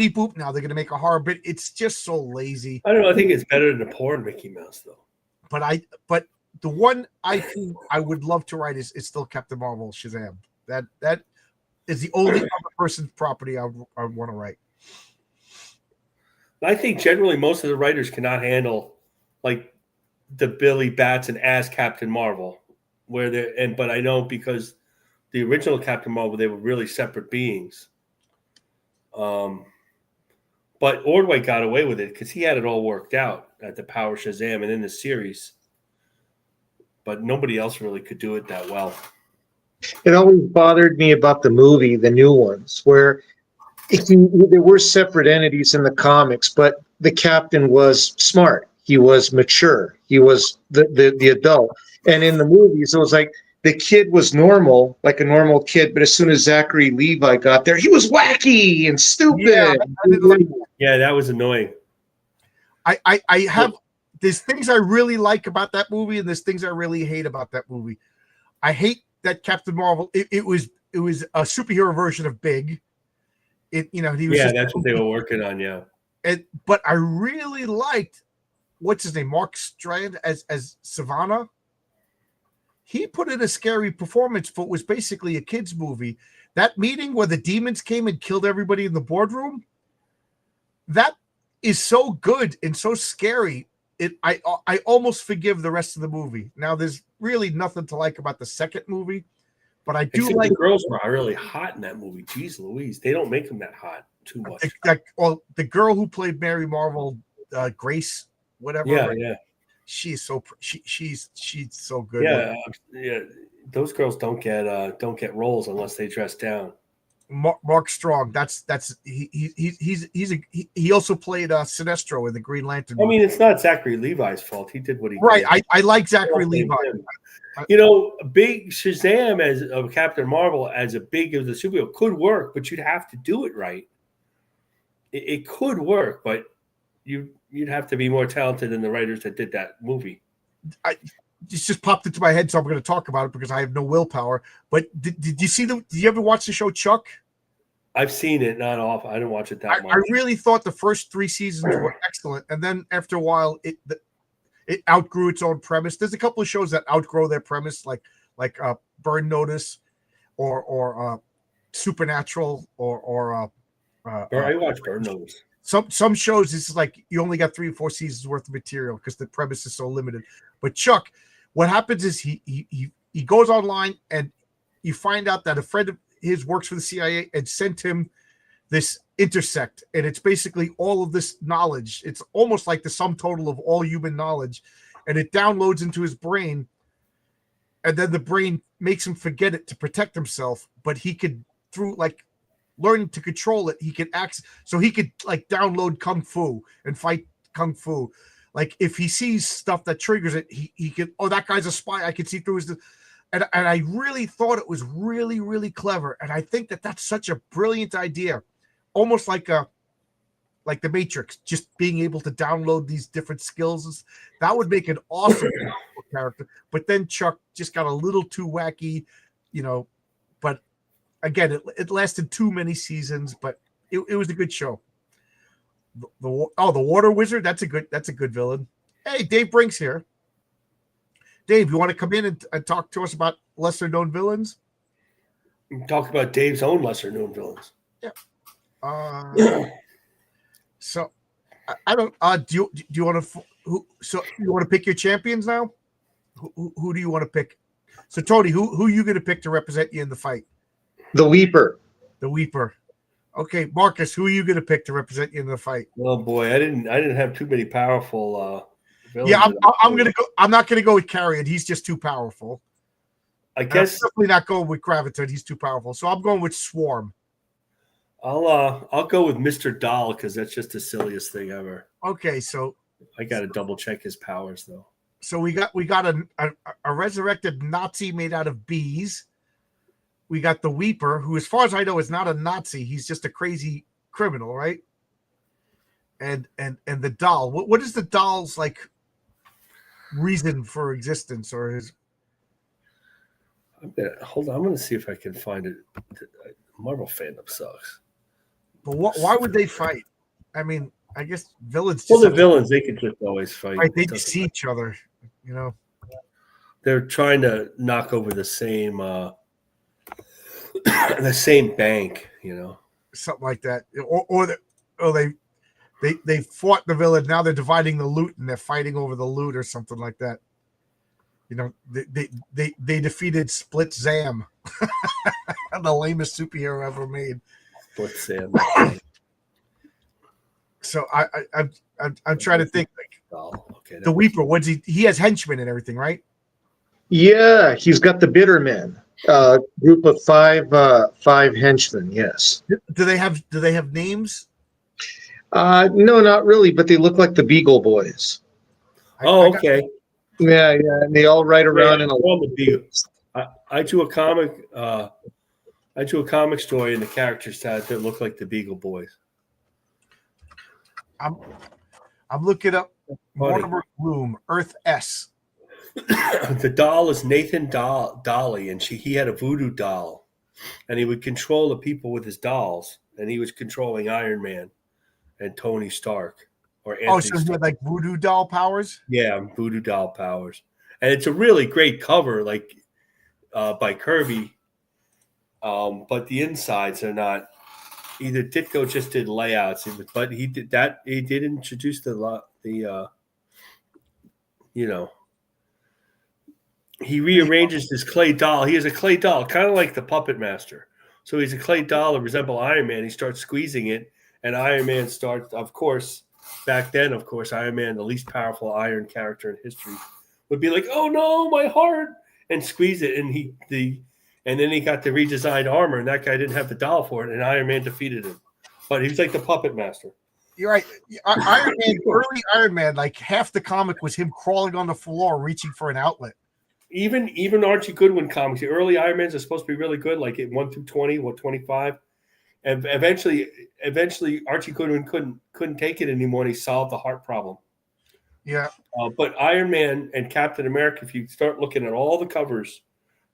Boop. Now they're gonna make a horror, but it's just so lazy. I don't know. I think it's better than the porn Mickey Mouse though. But the one I would love to write is still Captain Marvel Shazam. That is the only other person's property I want to write. I think generally most of the writers cannot handle like the Billy Batson as Captain Marvel, but I know because the original Captain Marvel, they were really separate beings. But Ordway got away with it because he had it all worked out at the Power Shazam and in the series. But nobody else really could do it that well. It always bothered me about the movie, the new ones, where there were separate entities in the comics, but the Captain was smart. He was mature. He was the adult. And in the movies, it was like the kid was normal, like a normal kid, but as soon as Zachary Levi got there, he was wacky and stupid. Yeah, that was annoying. I have there's things I really like about that movie, and there's things I really hate about that movie. I hate that Captain Marvel. It was a superhero version of Big. He was that's what they were working on. Yeah, but I really liked what's his name, Mark Strand as Savannah. He put in a scary performance for what was basically a kids movie. That meeting where the demons came and killed everybody in the boardroom, that is so good and so scary. I almost forgive the rest of the movie. Now there's really nothing to like about the second movie, but I do like the girls were really hot in that movie. Jeez Louise, they don't make them that hot too much. The girl who played Mary Marvel, Grace, whatever. Yeah. She's so she's so good. Yeah. Those girls don't get roles unless they dress down. Mark Strong. He also played Sinestro in the Green Lantern. I mean, it's not Zachary Levi's fault. He did what he right. did. I like Zachary Levi. Big Shazam as of Captain Marvel as a big of the superhero could work, but you'd have to do it right. It could work, but you'd have to be more talented than the writers that did that movie. It just popped into my head, so I'm going to talk about it because I have no willpower. But did you see did you ever watch the show Chuck? I've seen it, not off. I didn't watch it that much. I really thought the first 3 seasons were excellent, and then after a while, it outgrew its own premise. There's a couple of shows that outgrow their premise, like Burn Notice, or Supernatural, or I watched Burn Notice. Some shows, this is like you only got 3 or 4 seasons worth of material because the premise is so limited. But Chuck, what happens is he goes online and you find out that a friend of his works for the CIA and sent him this intersect, and it's basically all of this knowledge. It's almost like the sum total of all human knowledge, and it downloads into his brain, and then the brain makes him forget it to protect himself. But he could, through like learning to control it, he could access, so he could like download kung fu and fight kung fu. Like if he sees stuff that triggers it, he could, that guy's a spy. I could see through his, and I really thought it was really, really clever. And I think that that's such a brilliant idea, almost like the Matrix, just being able to download these different skills. That would make an awesome character. But then Chuck just got a little too wacky, but again, it lasted too many seasons, but it was a good show. The Water Wizard, that's a good villain. Hey, Dave Brinks here. Dave, you want to come in and talk to us about lesser known villains? Talk about Dave's own lesser known villains. Yeah. So I don't. Do you want to? So you want to pick your champions now? Who do you want to pick? So Tony, who are you going to pick to represent you in the fight? The Weeper. The Weeper. Okay, Marcus, who are you going to pick to represent you in the fight? Oh boy, I didn't have too many powerful villains. Yeah, I'm going to go. I'm not going to go with Carrion. He's just too powerful. I guess I'm definitely not going with Graviton. He's too powerful. So I'm going with Swarm. I'll go with Mr. Doll because that's just the silliest thing ever. Okay, so I got to double check his powers though. So we got a resurrected Nazi made out of bees. We got the Weeper, who, as far as I know, is not a Nazi. He's just a crazy criminal, right? And the doll. What is the doll's like reason for existence, or his? Hold on. I'm gonna see if I can find it. Marvel fandom sucks. But why would they fight? I mean, I guess villains. Well, the villains, they could just always fight. Right, they just see each other, you know. They're trying to knock over the same the same bank, you know. Something like that, or they fought the villain. Now they're dividing the loot and they're fighting over the loot or something like that. You know, they defeated Split Zam, the lamest superhero ever made. Split Zam. So I'm trying to think, like, okay, the Weeper. What's he? He has henchmen and everything, right? Yeah, he's got the Bitter Men, group of five henchmen. Yes. Do they have names? No, not really, but they look like the Beagle Boys. Okay. Yeah, and they all ride around in a. I drew a comic. I drew a comic story, and the characters that look like the Beagle Boys. I'm looking up Mortimer Gloom, Earth S. The doll is Nathan Dolly, and he had a voodoo doll, and he would control the people with his dolls, and he was controlling Iron Man and Tony Stark. So he had like voodoo doll powers? Yeah, voodoo doll powers. And it's a really great cover, like by Kirby. But the insides are not. Either Ditko just did layouts, but he did that. He did introduce he rearranges this clay doll. He has a clay doll, kind of like the Puppet Master. So he's a clay doll that resembles Iron Man. He starts squeezing it, and Iron Man starts, of course, back then, of course, Iron Man, the least powerful Iron character in history, would be like, "Oh no, my heart," and squeeze it, and then he got the redesigned armor, and that guy didn't have the doll for it, and Iron Man defeated him. But he was like the Puppet Master. You're right. Iron Man, early Iron Man, like half the comic was him crawling on the floor, reaching for an outlet. Even Archie Goodwin comics, the early Iron Mans are supposed to be really good, like at 1 through 20 or 25. And eventually Archie Goodwin couldn't take it anymore, and he solved the heart problem. Yeah. But Iron Man and Captain America, if you start looking at all the covers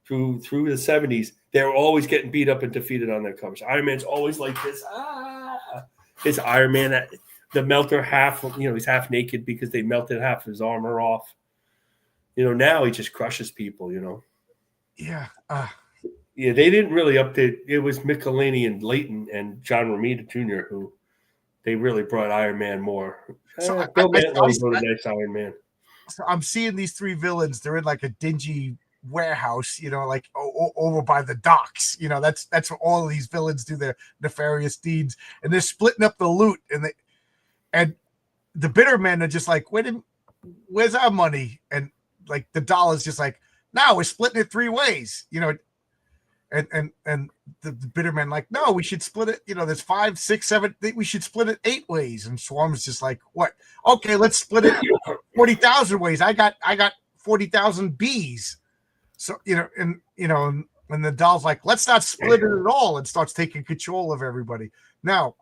through the 70s, they were always getting beat up and defeated on their covers. Iron Man's always like this. It's Iron Man, the melter half, he's half naked because they melted half his armor off. Now he just crushes people, Yeah. Yeah, they didn't really update. It was Michelini and Layton and John Romita Jr. who they really brought Iron Man more. So Bill Mantlo wrote a nice Iron Man. So I'm seeing these three villains. They're in like a dingy warehouse, like over by the docks. That's where all of these villains do their nefarious deeds, and they're splitting up the loot. And the bitter men are just like, where's our money? And like the doll is just like, no, we're splitting it three ways. And the bitter men like, no, we should split it. There's 5, 6, 7. We should split it 8 ways. And Swarm's just like, what? Okay, let's split it 40,000 ways. I got 40,000 bees. So and the doll's like, let's not split it at all, and starts taking control of everybody. Now,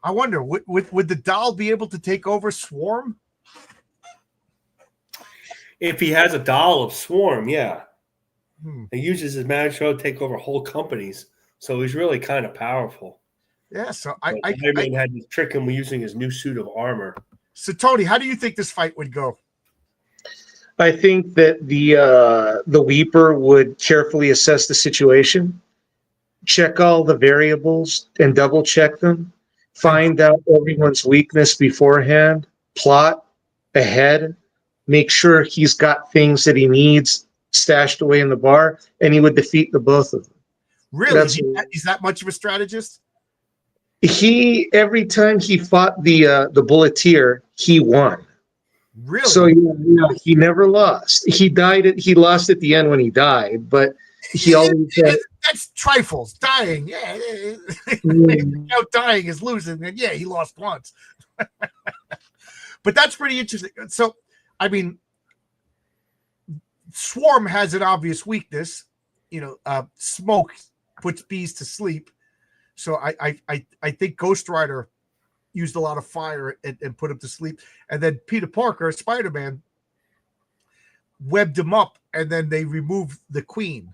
I wonder, would the doll be able to take over Swarm? If he has a doll of Swarm, yeah. He uses his magic show to take over whole companies, so he's really kind of powerful. Yeah, so Iron Man had to trick him using his new suit of armor. So, Tony, how do you think this fight would go? I think that the Weeper would carefully assess the situation, check all the variables and double check them, find out everyone's weakness beforehand, plot ahead, make sure he's got things that he needs stashed away in the bar, and he would defeat the both of them. Really? He's that much of a strategist? Every time he fought the Bulleteer, he won. Really? So he never lost. He lost at the end when he died, but he always that's trifles. Dying, yeah. Out dying is losing, and yeah, he lost once. But that's pretty interesting. So, I mean, Swarm has an obvious weakness. Smoke puts bees to sleep. So I think Ghost Rider used a lot of fire and put him to sleep. And then Peter Parker, Spider-Man, webbed him up, and then they removed the queen.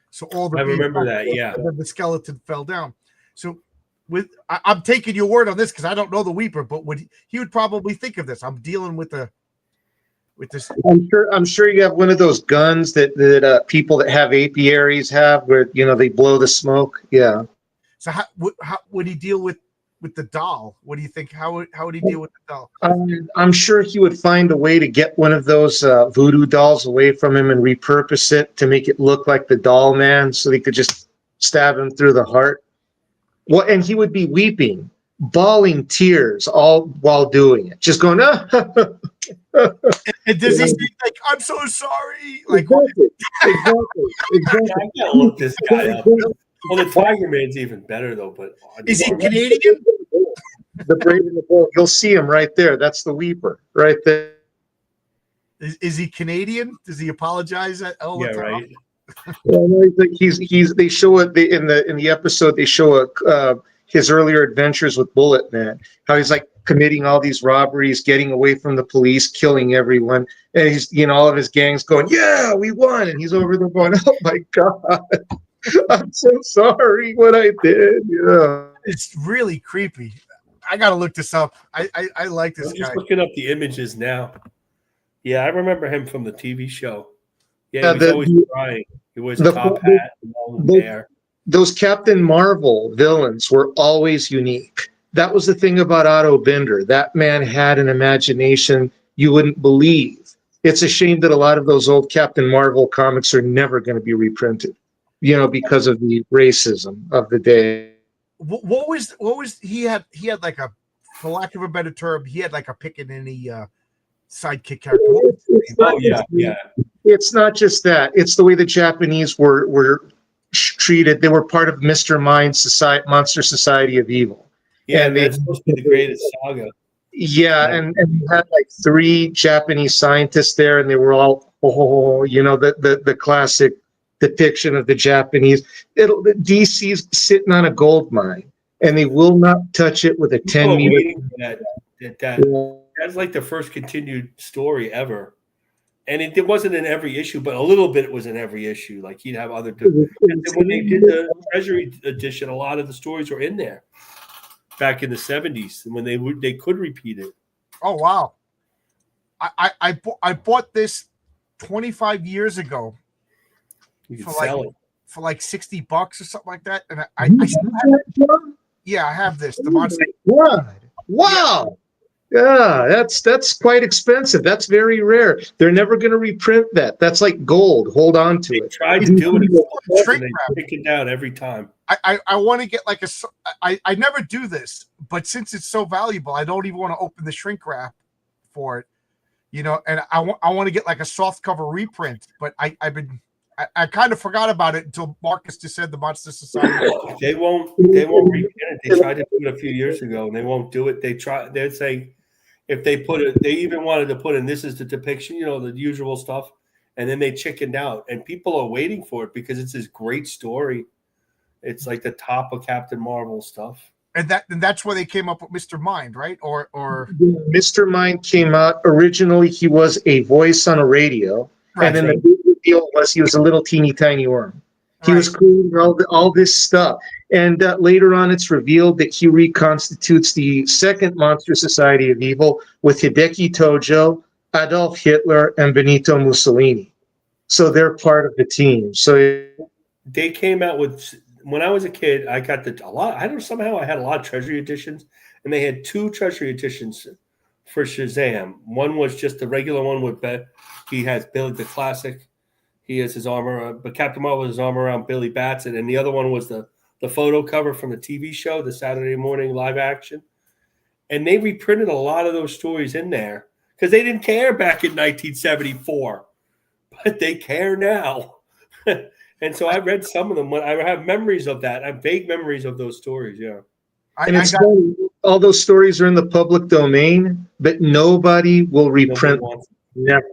So all the I remember that, yeah. And then the skeleton fell down. So I'm taking your word on this because I don't know the Weeper, but he would probably think of this. I'm dealing with this. I'm sure you have one of those guns that people that have apiaries have, where they blow the smoke. Yeah. So how would he deal with the doll? What do you think? How would he deal with the doll? I'm sure he would find a way to get one of those voodoo dolls away from him and repurpose it to make it look like the doll man, so he could just stab him through the heart. Well, and he would be weeping, bawling tears all while doing it, just going, ah. And does he say, like, I'm so sorry? Like, exactly. I gotta look this guy up. Well, the Tiger Man's even better, though. But is he Canadian? The Brave and the Bold. You'll see him right there. That's the Weeper right there. Is he Canadian? Does he apologize all the time? Right. He's. They show it in the episode. They show his earlier adventures with Bullet Man. How he's like committing all these robberies, getting away from the police, killing everyone, and he's all of his gangs going, "Yeah, we won," and he's over there going, "Oh my God, I'm so sorry what I did." Yeah, it's really creepy. I gotta look this up. I like this I'm guy. just looking up the images now. Yeah, I remember him from the TV show. Yeah, he was always crying. He wears a top hat and long hair. Those Captain Marvel villains were always unique. That was the thing about Otto Binder. That man had an imagination you wouldn't believe. It's a shame that a lot of those old Captain Marvel comics are never going to be reprinted, because of the racism of the day. What was he had like a, for lack of a better term, he had like a Pickaninny sidekick character. Yeah. It's not just that. It's the way the Japanese were treated. They were part of Mr. Mind's Monster Society of Evil. Yeah, and that's supposed to be the greatest saga. Yeah, and you had like 3 Japanese scientists there, and they were all, the classic depiction of the Japanese. DC's sitting on a gold mine, and they will not touch it with a 10-meter. That's like the first continued story ever. And it wasn't in every issue, but a little bit it was in every issue. Like he'd have other. And when they did the Treasury edition, a lot of the stories were in there back in the 70s when they could repeat it. Oh wow! I bought this 25 years ago. You could sell it for like $60 or something like that, and I still have it. Yeah, I have this. The monster. Wow. Yeah, that's quite expensive. That's very rare. They're never going to reprint that. That's like gold. Hold on to it. They tried to do it. They take it down every time. I want to get like I never do this, but since it's so valuable, I don't even want to open the shrink wrap for it. And I want to get like a soft cover reprint, but I kind of forgot about it until Marcus just said the Monster Society. They won't reprint it. They tried to do it a few years ago, and they won't do it. They'd say if they put it, they even wanted to put in, this is the depiction, the usual stuff, and then they chickened out, and people are waiting for it because it's this great story. It's like the top of Captain Marvel stuff. And that's where they came up with Mr. Mind, right? Or Mr. Mind came out originally. He was a voice on a radio, right. And then the big deal was he was a little teeny tiny worm. He was creating all this stuff. And later on, it's revealed that he reconstitutes the second Monster Society of Evil with Hideki Tojo, Adolf Hitler, and Benito Mussolini. So they're part of the team. So they came out with, when I was a kid, I got somehow I had a lot of Treasury editions, and they had 2 Treasury editions for Shazam. One was just the regular one with he has Billy the Classic. He has his armor, but Captain Marvel has his armor around Billy Batson, and the other one was the photo cover from the TV show, the Saturday morning live action. And they reprinted a lot of those stories in there because they didn't care back in 1974, but they care now. And so I read some of them. When I have memories of that, I have vague memories of those stories. Yeah. All those stories are in the public domain, but nobody will reprint them. Never.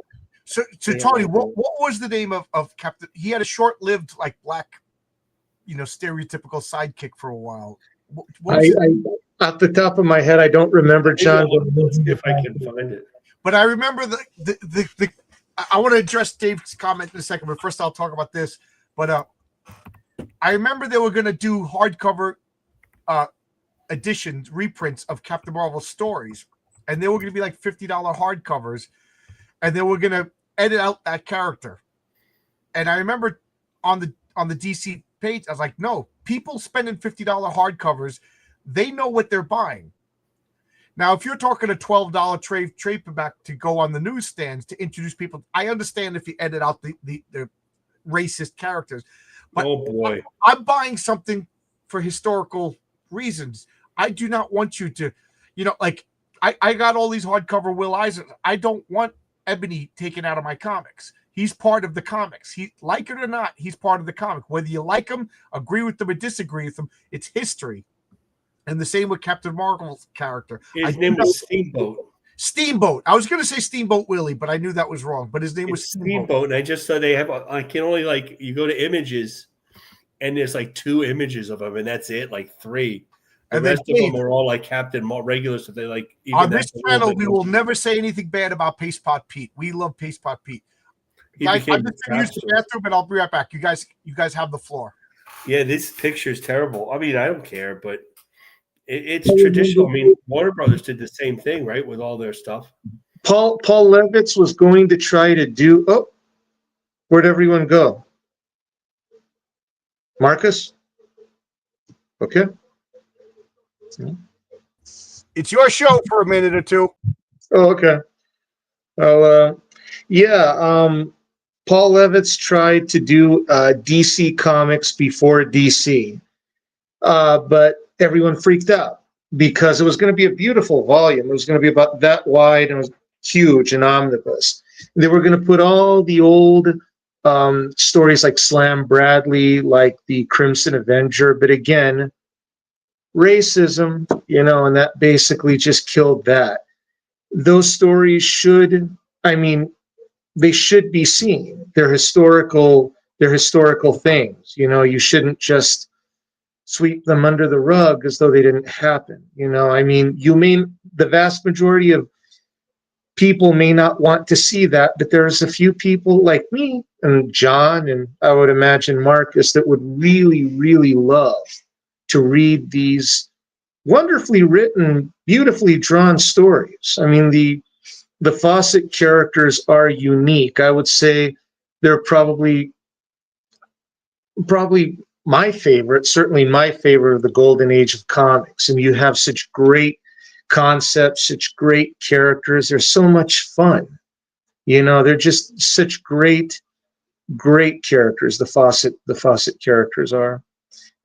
So Yeah, Tony, like what was the name of Captain? He had a short-lived, like, black, stereotypical sidekick for a while. What was it? Off the top of my head, I don't remember, John. Let's see if I can find it. But I remember the I want to address Dave's comment in a second, but first I'll talk about this. But I remember they were going to do hardcover editions, reprints of Captain Marvel stories, and they were going to be like $50 hardcovers, and they were going to edit out that character. And I remember on the DC page, I was like, no, people spending $50 hardcovers, they know what they're buying. Now, if you're talking a $12 trade paperback to go on the newsstands to introduce people, I understand if you edit out the racist characters. But oh boy, I'm buying something for historical reasons. I do not want you to, like I got all these hardcover Will Eisner. I don't want Ebony taken out of my comics. He's part of the comics. He, like it or not, he's part of the comic. Whether you like him, agree with them, or disagree with them, it's history. And the same with Captain Marvel's character. His name was Steamboat. Steamboat. I was going to say Steamboat Willie, but I knew that was wrong. But his name was Steamboat. And I just saw they have. I can only you go to images, and there's like 2 images of him, and that's it. Like 3. The rest of them are all like Captain regular. So they like. On this channel, we will never say anything bad about Paste Pot Pete. We love Paste Pot Pete. Guys, I'm just going to use the bathroom, and I'll be right back. You guys have the floor. Yeah, this picture is terrible. I mean, I don't care, but. It's traditional. I mean, Warner Brothers did the same thing, right, with all their stuff. Paul Levitz was going to try to do. Oh, where'd everyone go? Marcus? Okay. It's your show for a minute or two. Oh, okay. Well, Paul Levitz tried to do DC Comics before DC, but everyone freaked out because it was going to be a beautiful volume. It was going to be about that wide and it was huge and omnibus. They were going to put all the old stories like Slam Bradley, like the Crimson Avenger, but again, racism, and that basically just killed that. Those stories they should be seen. They're historical things. You shouldn't just sweep them under the rug as though they didn't happen. The vast majority of people may not want to see that, but there's a few people like me and John, and I would imagine Marcus, that would really, really love to read these wonderfully written, beautifully drawn stories. I mean, the Fawcett characters are unique. I would say they're probably my favorite, certainly my favorite of the golden age of comics. And you have such great concepts, such great characters. They're so much fun. They're just such great characters. The Fawcett characters are.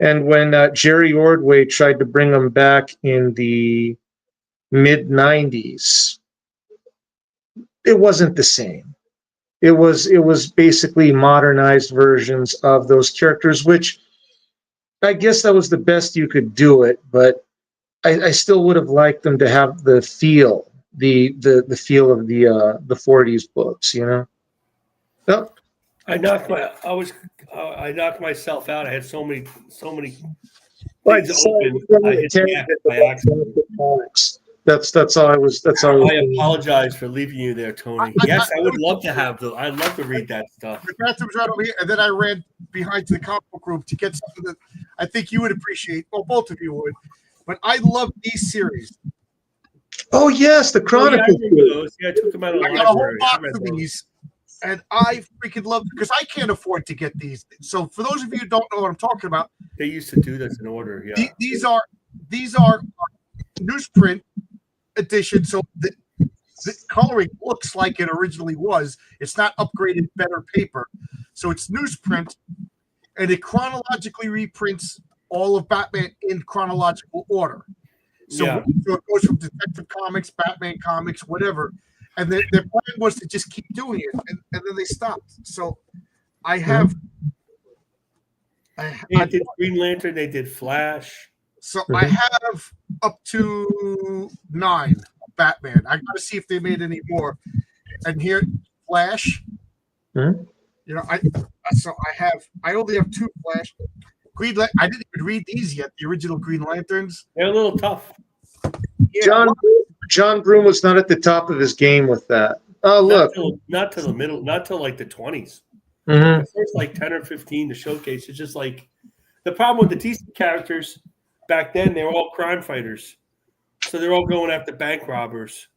And when Jerry Ordway tried to bring them back in the mid-90s, it wasn't the same. It was basically modernized versions of those characters, which I guess that was the best you could do it, but I still would have liked them to have the feel, the feel of the 40s books, Oh. I knocked myself out. I had so many Right, things open. I hit the F by accident. That's all I was. I apologize for leaving you there, Tony. Yes, I would love to have I'd love to read that stuff. The bathroom's right over here, and then I ran behind to the comic book room to get something that I think you would appreciate. Well, both of you would. But I love these series. Oh yes, the Chronicles. I took them out of the I got a whole library. box of these, and I freaking love them because I can't afford to get these. So for those of you who don't know what I'm talking about, They used to do this in order. Yeah. these are newsprint edition. So the coloring looks like it originally was. It's not upgraded, better paper. So it's newsprint, and it chronologically reprints all of Batman in chronological order. So, Yeah. so it goes from Detective Comics, Batman Comics, whatever. And their plan was to just keep doing it, and then they stopped. So I have. They did Green Lantern. They did Flash. So I have up to 9 Batman. I got to see if they made any more. And here, Flash. Hmm? You know, I only have 2 Flash. I didn't even read these yet. The original Green Lanterns. They're a little tough. Yeah, John Broome was not at the top of his game with that. Oh, look. Not till the middle, not till like the 20s. Mhm. The first like 10 or 15 to showcase. It's just like the problem with the DC characters back then, they were all crime fighters. So they're all going after bank robbers.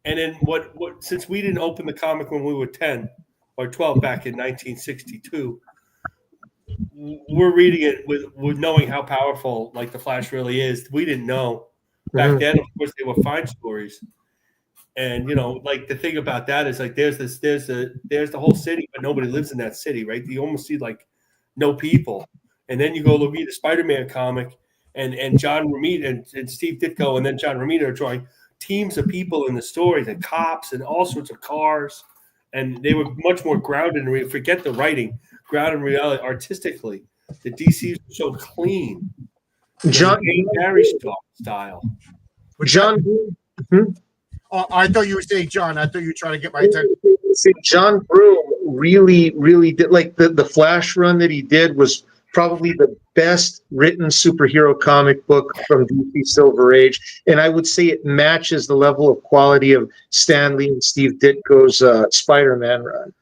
And then what since we didn't open the comic when we were 10 or 12 back in 1962, we're reading it with knowing how powerful like the Flash really is. We didn't know. Back then, of course, they were fine stories. And like the thing about that is like there's the whole city, but nobody lives in that city, right? You almost see like no people. And then you go read the Spider-Man comic, and John Romita and Steve Ditko and then John Romita are drawing teams of people in the stories and cops and all sorts of cars. And they were much more grounded and forget the writing, grounded in reality artistically. The DCs were so clean. John Barry style. John. Oh, I thought you were saying John. I thought you were trying to get my attention. See, John Broome really, really did like the Flash run that he did was probably the best written superhero comic book from DC Silver Age, and I would say it matches the level of quality of Stan Lee and Steve Ditko's Spider-Man run.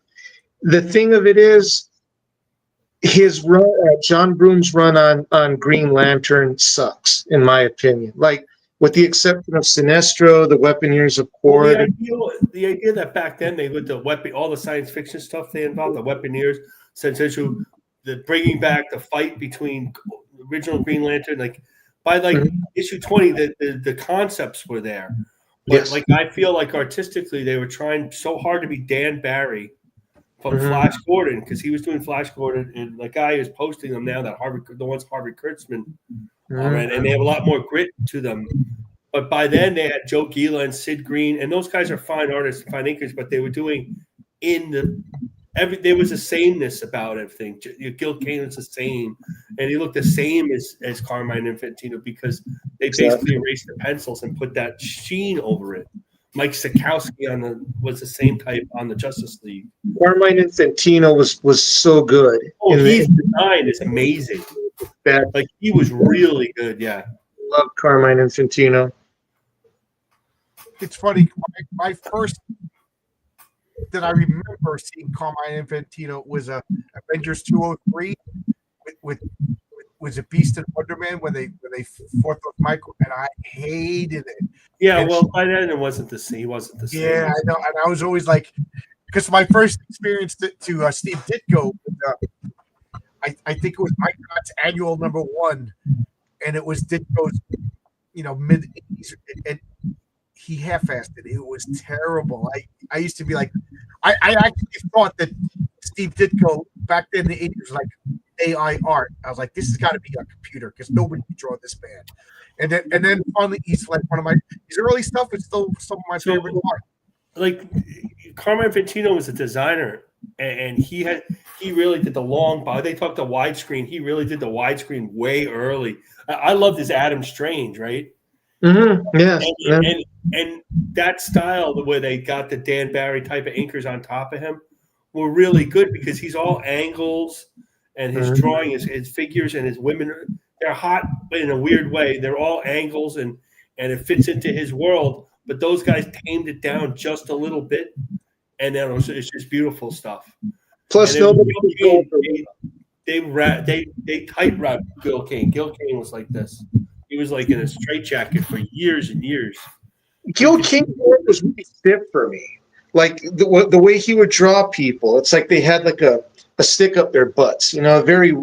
The thing of it is, his run, John Broome's run on Green Lantern sucks, in my opinion. Like, with the exception of Sinestro, the Weaponeers of Cord. Well, the idea that back then they would all the science fiction stuff they involved, the Weaponeers, Sensational, the bringing back the fight between original Green Lantern, like by issue 20, the concepts were there. But Yes. like I feel like artistically they were trying so hard to be Dan Barry from Flash Gordon, because he was doing Flash Gordon, and the guy is posting them now that the one's Harvey Kurtzman, and they have a lot more grit to them. But by then they had Joe Gila and Sid Green, and those guys are fine artists, fine inkers, but they were doing there was a sameness about everything. Gil Kane was the same, and he looked the same as Carmine Infantino because they basically erased the pencils and put that sheen over it. Mike Sikowski was the same type on the Justice League. Carmine Infantino was so good. Oh, his design is amazing. Like he was really good. Yeah, love Carmine Infantino. It's funny. My first that I remember seeing Carmine Infantino was Avengers 203 with was a Beast and Wonder Man when they fought with Michael, and I hated it. Yeah, and by then it wasn't the same. He wasn't the same. Yeah, I know, and I was always like, because my first experience to Steve Ditko, I think it was Mike Knott's annual #1, and it was Ditko's, mid-80s, and he half-assed it. It was terrible. I used to be like, I actually thought that Steve Ditko back then in the 80s was like AI art. I was like, this has got to be a computer because nobody can draw this bad. And then finally, he's like his early stuff is still some of my favorite art. Like Carmine Infantino was a designer, and he really did the long body. They talked the widescreen. He really did the widescreen way early. I loved his Adam Strange, right? Mm-hmm. Yeah. And that style, the way they got the Dan Barry type of inkers on top of him, were really good because he's all angles, and his drawing, his figures, and his women, they're hot in a weird way. They're all angles, and it fits into his world. But those guys tamed it down just a little bit, and then it's just beautiful stuff. Plus, they tight wrapped Gil Kane. Gil Kane was like this. He was like in a straitjacket for years and years. Gil Kane was really stiff for me. Like the way he would draw people, it's like they had like a stick up their butts. Very,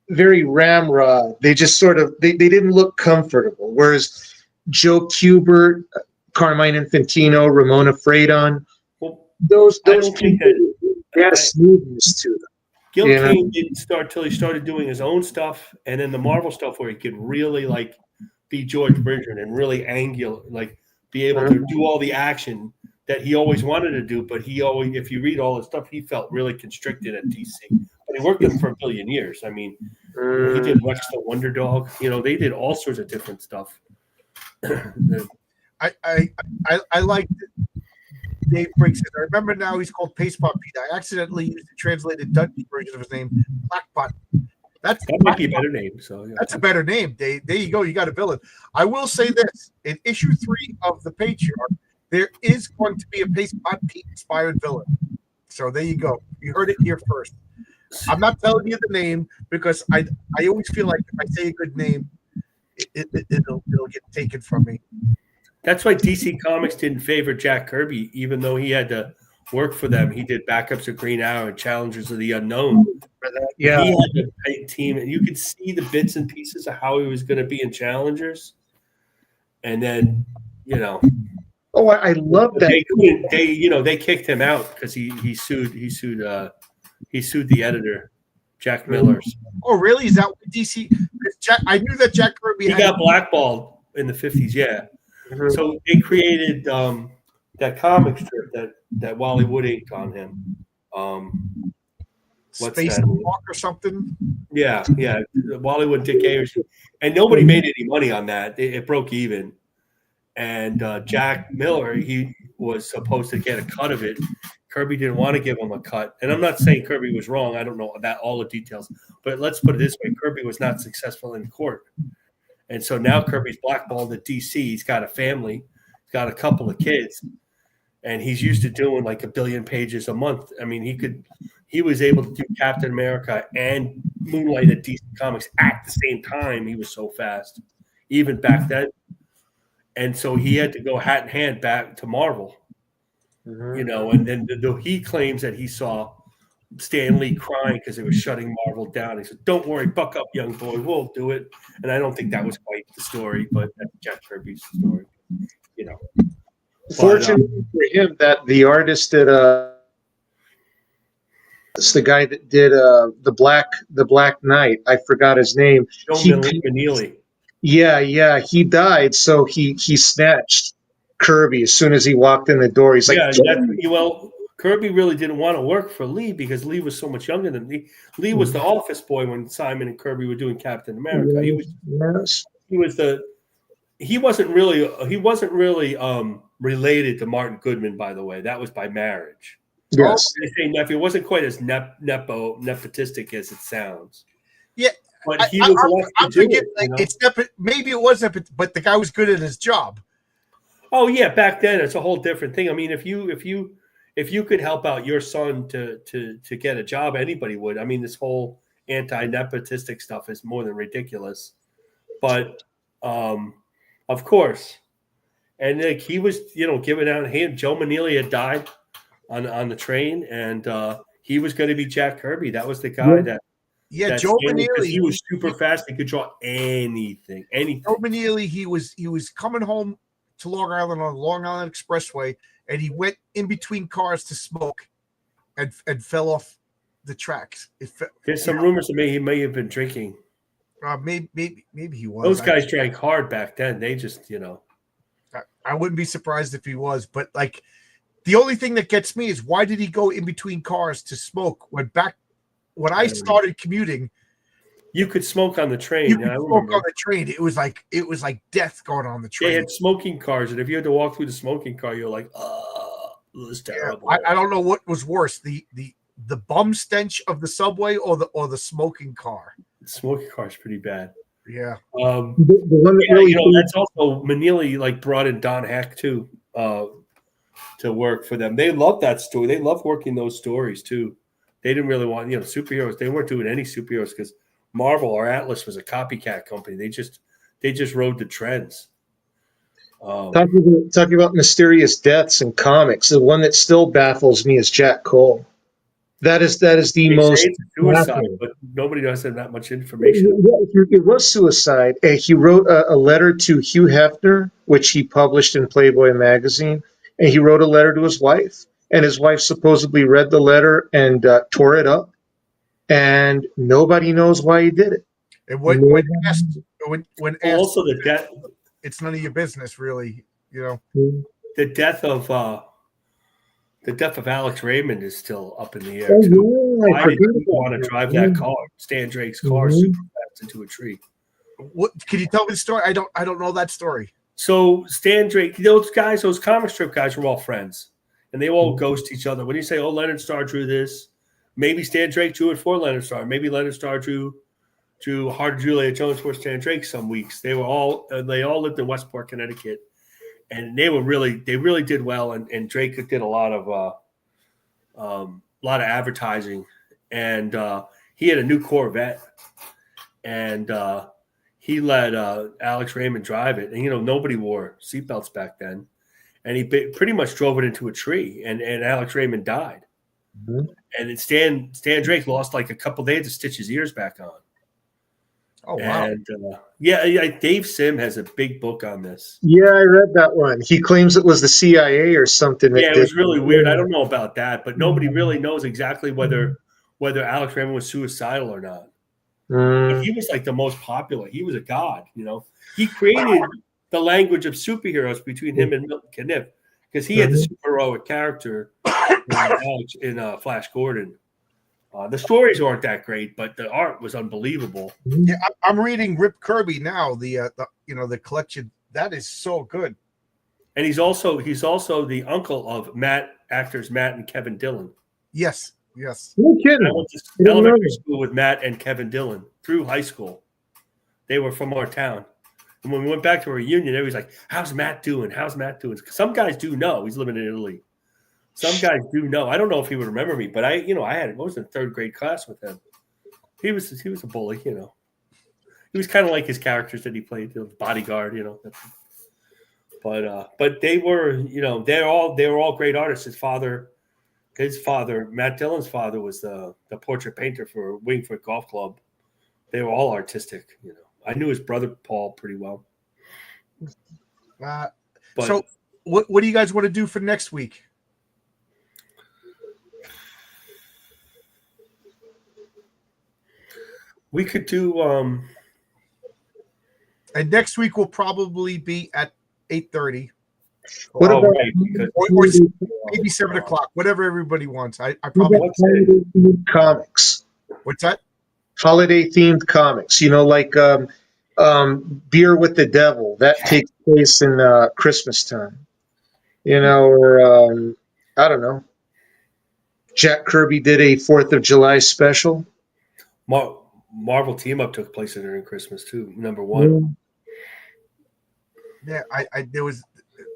very ramrod. They just sort of they didn't look comfortable. Whereas Joe Kubert, Carmine Infantino, Ramona Fradon, those people had a smoothness to them. Gil Kane didn't start till he started doing his own stuff, and then the Marvel stuff where he could really like be George Bridger and really angular, like be able to do all the action that he always wanted to do. But he always, if you read all his stuff, he felt really constricted at DC. But he worked with them for a billion years. I mean, he did Lex the Wonder Dog. They did all sorts of different stuff. I liked Dave Briggs says, I remember now he's called Pastebot Pete. I accidentally used the translated Dutch version of his name, Blackbot. That might be a better name. So yeah. That's a better name, Dave. There you go. You got a villain. I will say this: in issue 3 of the Patriarch, there is going to be a Pastebot Pete inspired villain. So there you go. You heard it here first. I'm not telling you the name because I always feel like if I say a good name, it'll get taken from me. That's why DC Comics didn't favor Jack Kirby, even though he had to work for them. He did backups of Green Arrow and Challengers of the Unknown. Yeah. He had a team, and you could see the bits and pieces of how he was going to be in Challengers. And then, Oh, I love that. They kicked him out because he sued the editor, Jack Millers. Oh, really? Is that what DC? I knew that Jack Kirby got blackballed in the 50s. Yeah. Mm-hmm. So they created that comic strip that Wally Wood inked on him. What's Space that? Walk or something? Yeah. Wally Wood, Dick Ayers. And nobody made any money on that. It broke even. And Jack Miller, he was supposed to get a cut of it. Kirby didn't want to give him a cut. And I'm not saying Kirby was wrong. I don't know all the details. But let's put it this way. Kirby was not successful in court. And so now Kirby's blackballed at DC. He's got a family. He's got a couple of kids. And he's used to doing like 1 billion pages a month. I mean, he was able to do Captain America and Moonlight at DC Comics at the same time. He was so fast, even back then. And so he had to go hat in hand back to Marvel, and then he claims that he saw Stan Lee crying because they were shutting Marvel down. He said, "Don't worry, buck up, young boy, we'll do it." And I don't think that was quite the story, but that's Jack Kirby's story, Fortunately for him, that the artist that it's the guy that did the Black Knight. I forgot his name. Joe Manili. Yeah, he died, so he snatched Kirby as soon as he walked in the door. He's like, Kirby really didn't want to work for Lee because Lee was so much younger than Lee. Lee was the office boy when Simon and Kirby were doing Captain America. He wasn't really related to Martin Goodman, by the way. That was by marriage. Yes. They say nephew. It wasn't quite as nepotistic as it sounds. Yeah. But he was maybe it wasn't, but the guy was good at his job. Oh yeah, back then it's a whole different thing. I mean, if you could help out your son to get a job, anybody would. I mean, this whole anti-nepotistic stuff is more than ridiculous. But of course, and like he was, giving out hand. Joe Manili had died on the train, and he was going to be Jack Kirby. That was the guy that. Yeah, Joe Manili. He was super fast. He could draw anything. Joe Manili. He was coming home to Long Island on the Long Island Expressway, and he went in between cars to smoke, and fell off the tracks. There's some rumors that he may have been drinking. Maybe he was. Those guys drank hard back then. They just, I wouldn't be surprised if he was, but like, the only thing that gets me is why did he go in between cars to smoke when I started commuting? You could smoke on the train. You could smoke on the train. It was like death going on the train. They had smoking cars, and if you had to walk through the smoking car, you're like, "Oh, this is terrible." Yeah, I don't know what was worse, the bum stench of the subway or the smoking car. The smoking car is pretty bad. Yeah. the one that that's also Manili brought in Don Heck too to work for them. They loved that story. They loved working those stories too. They didn't really want superheroes. They weren't doing any superheroes because Marvel or Atlas was a copycat company. They just rode the trends. Talking about mysterious deaths in comics, the one that still baffles me is Jack Cole. That is the most suicide, but nobody knows that much information. It was suicide. He wrote a letter to Hugh Hefner, which he published in Playboy magazine, and he wrote a letter to his wife. And his wife supposedly read the letter and tore it up, and nobody knows why he did it. And when asked, also the death, it's none of your business, really. The death of Alex Raymond is still up in the air too. Why did he want to drive that car, Stan Drake's car, super fast into a tree? What can you tell me the story? I don't know that story. So Stan Drake, those comic strip guys were all friends. and they all ghost each other. When you say, "Oh, Leonard Starr drew this," maybe Stan Drake drew it for Leonard Starr. Maybe Leonard Starr drew Heart of Juliet Jones for Stan Drake some weeks. They all lived in Westport, Connecticut, and they really did well. And Drake did a lot of advertising, and he had a new Corvette, and he let Alex Raymond drive it. And nobody wore seatbelts back then, and he pretty much drove it into a tree, and Alex Raymond died. Mhm. And then Stan Drake lost like a couple. They had to stitch his ears back on. Oh wow! And yeah, Dave Sim has a big book on this. Yeah, I read that one. He claims it was the CIA or something. Yeah, it was really weird. I don't know about that, but nobody really knows exactly whether Alex Raymond was suicidal or not. But he was like the most popular. He was a god. He created the language of superheroes between him and Milton Caniff, because he had the superheroic character in Flash Gordon. The stories aren't that great, but the art was unbelievable. Yeah, I'm reading Rip Kirby now. The collection that is so good. And he's also the uncle of actors Matt and Kevin Dillon. Yes. No kidding. I went to elementary school with Matt and Kevin Dillon through high school. They were from our town. And when we went back to a reunion, everybody's like, "How's Matt doing? How's Matt doing?" Some guys do know. He's living in Italy. Some guys do know. I don't know if he would remember me, but I was in third grade class with him. He was a bully, He was kind of like his characters that he played, the bodyguard, But they were, they were all great artists. His father, Matt Dillon's father, was the portrait painter for Wingfoot Golf Club. They were all artistic, I knew his brother Paul pretty well. So, what do you guys want to do for next week? We could do. And next week will probably be at 8:30. What about or maybe 7:00, whatever everybody wants. I probably holiday-themed comics. What's that? Holiday themed comics. Like Beer with the Devil. That takes place in Christmas time. Or I don't know. Jack Kirby did a 4th of July special. Marvel Team Up took place during Christmas too. Number 1. Yeah, there was.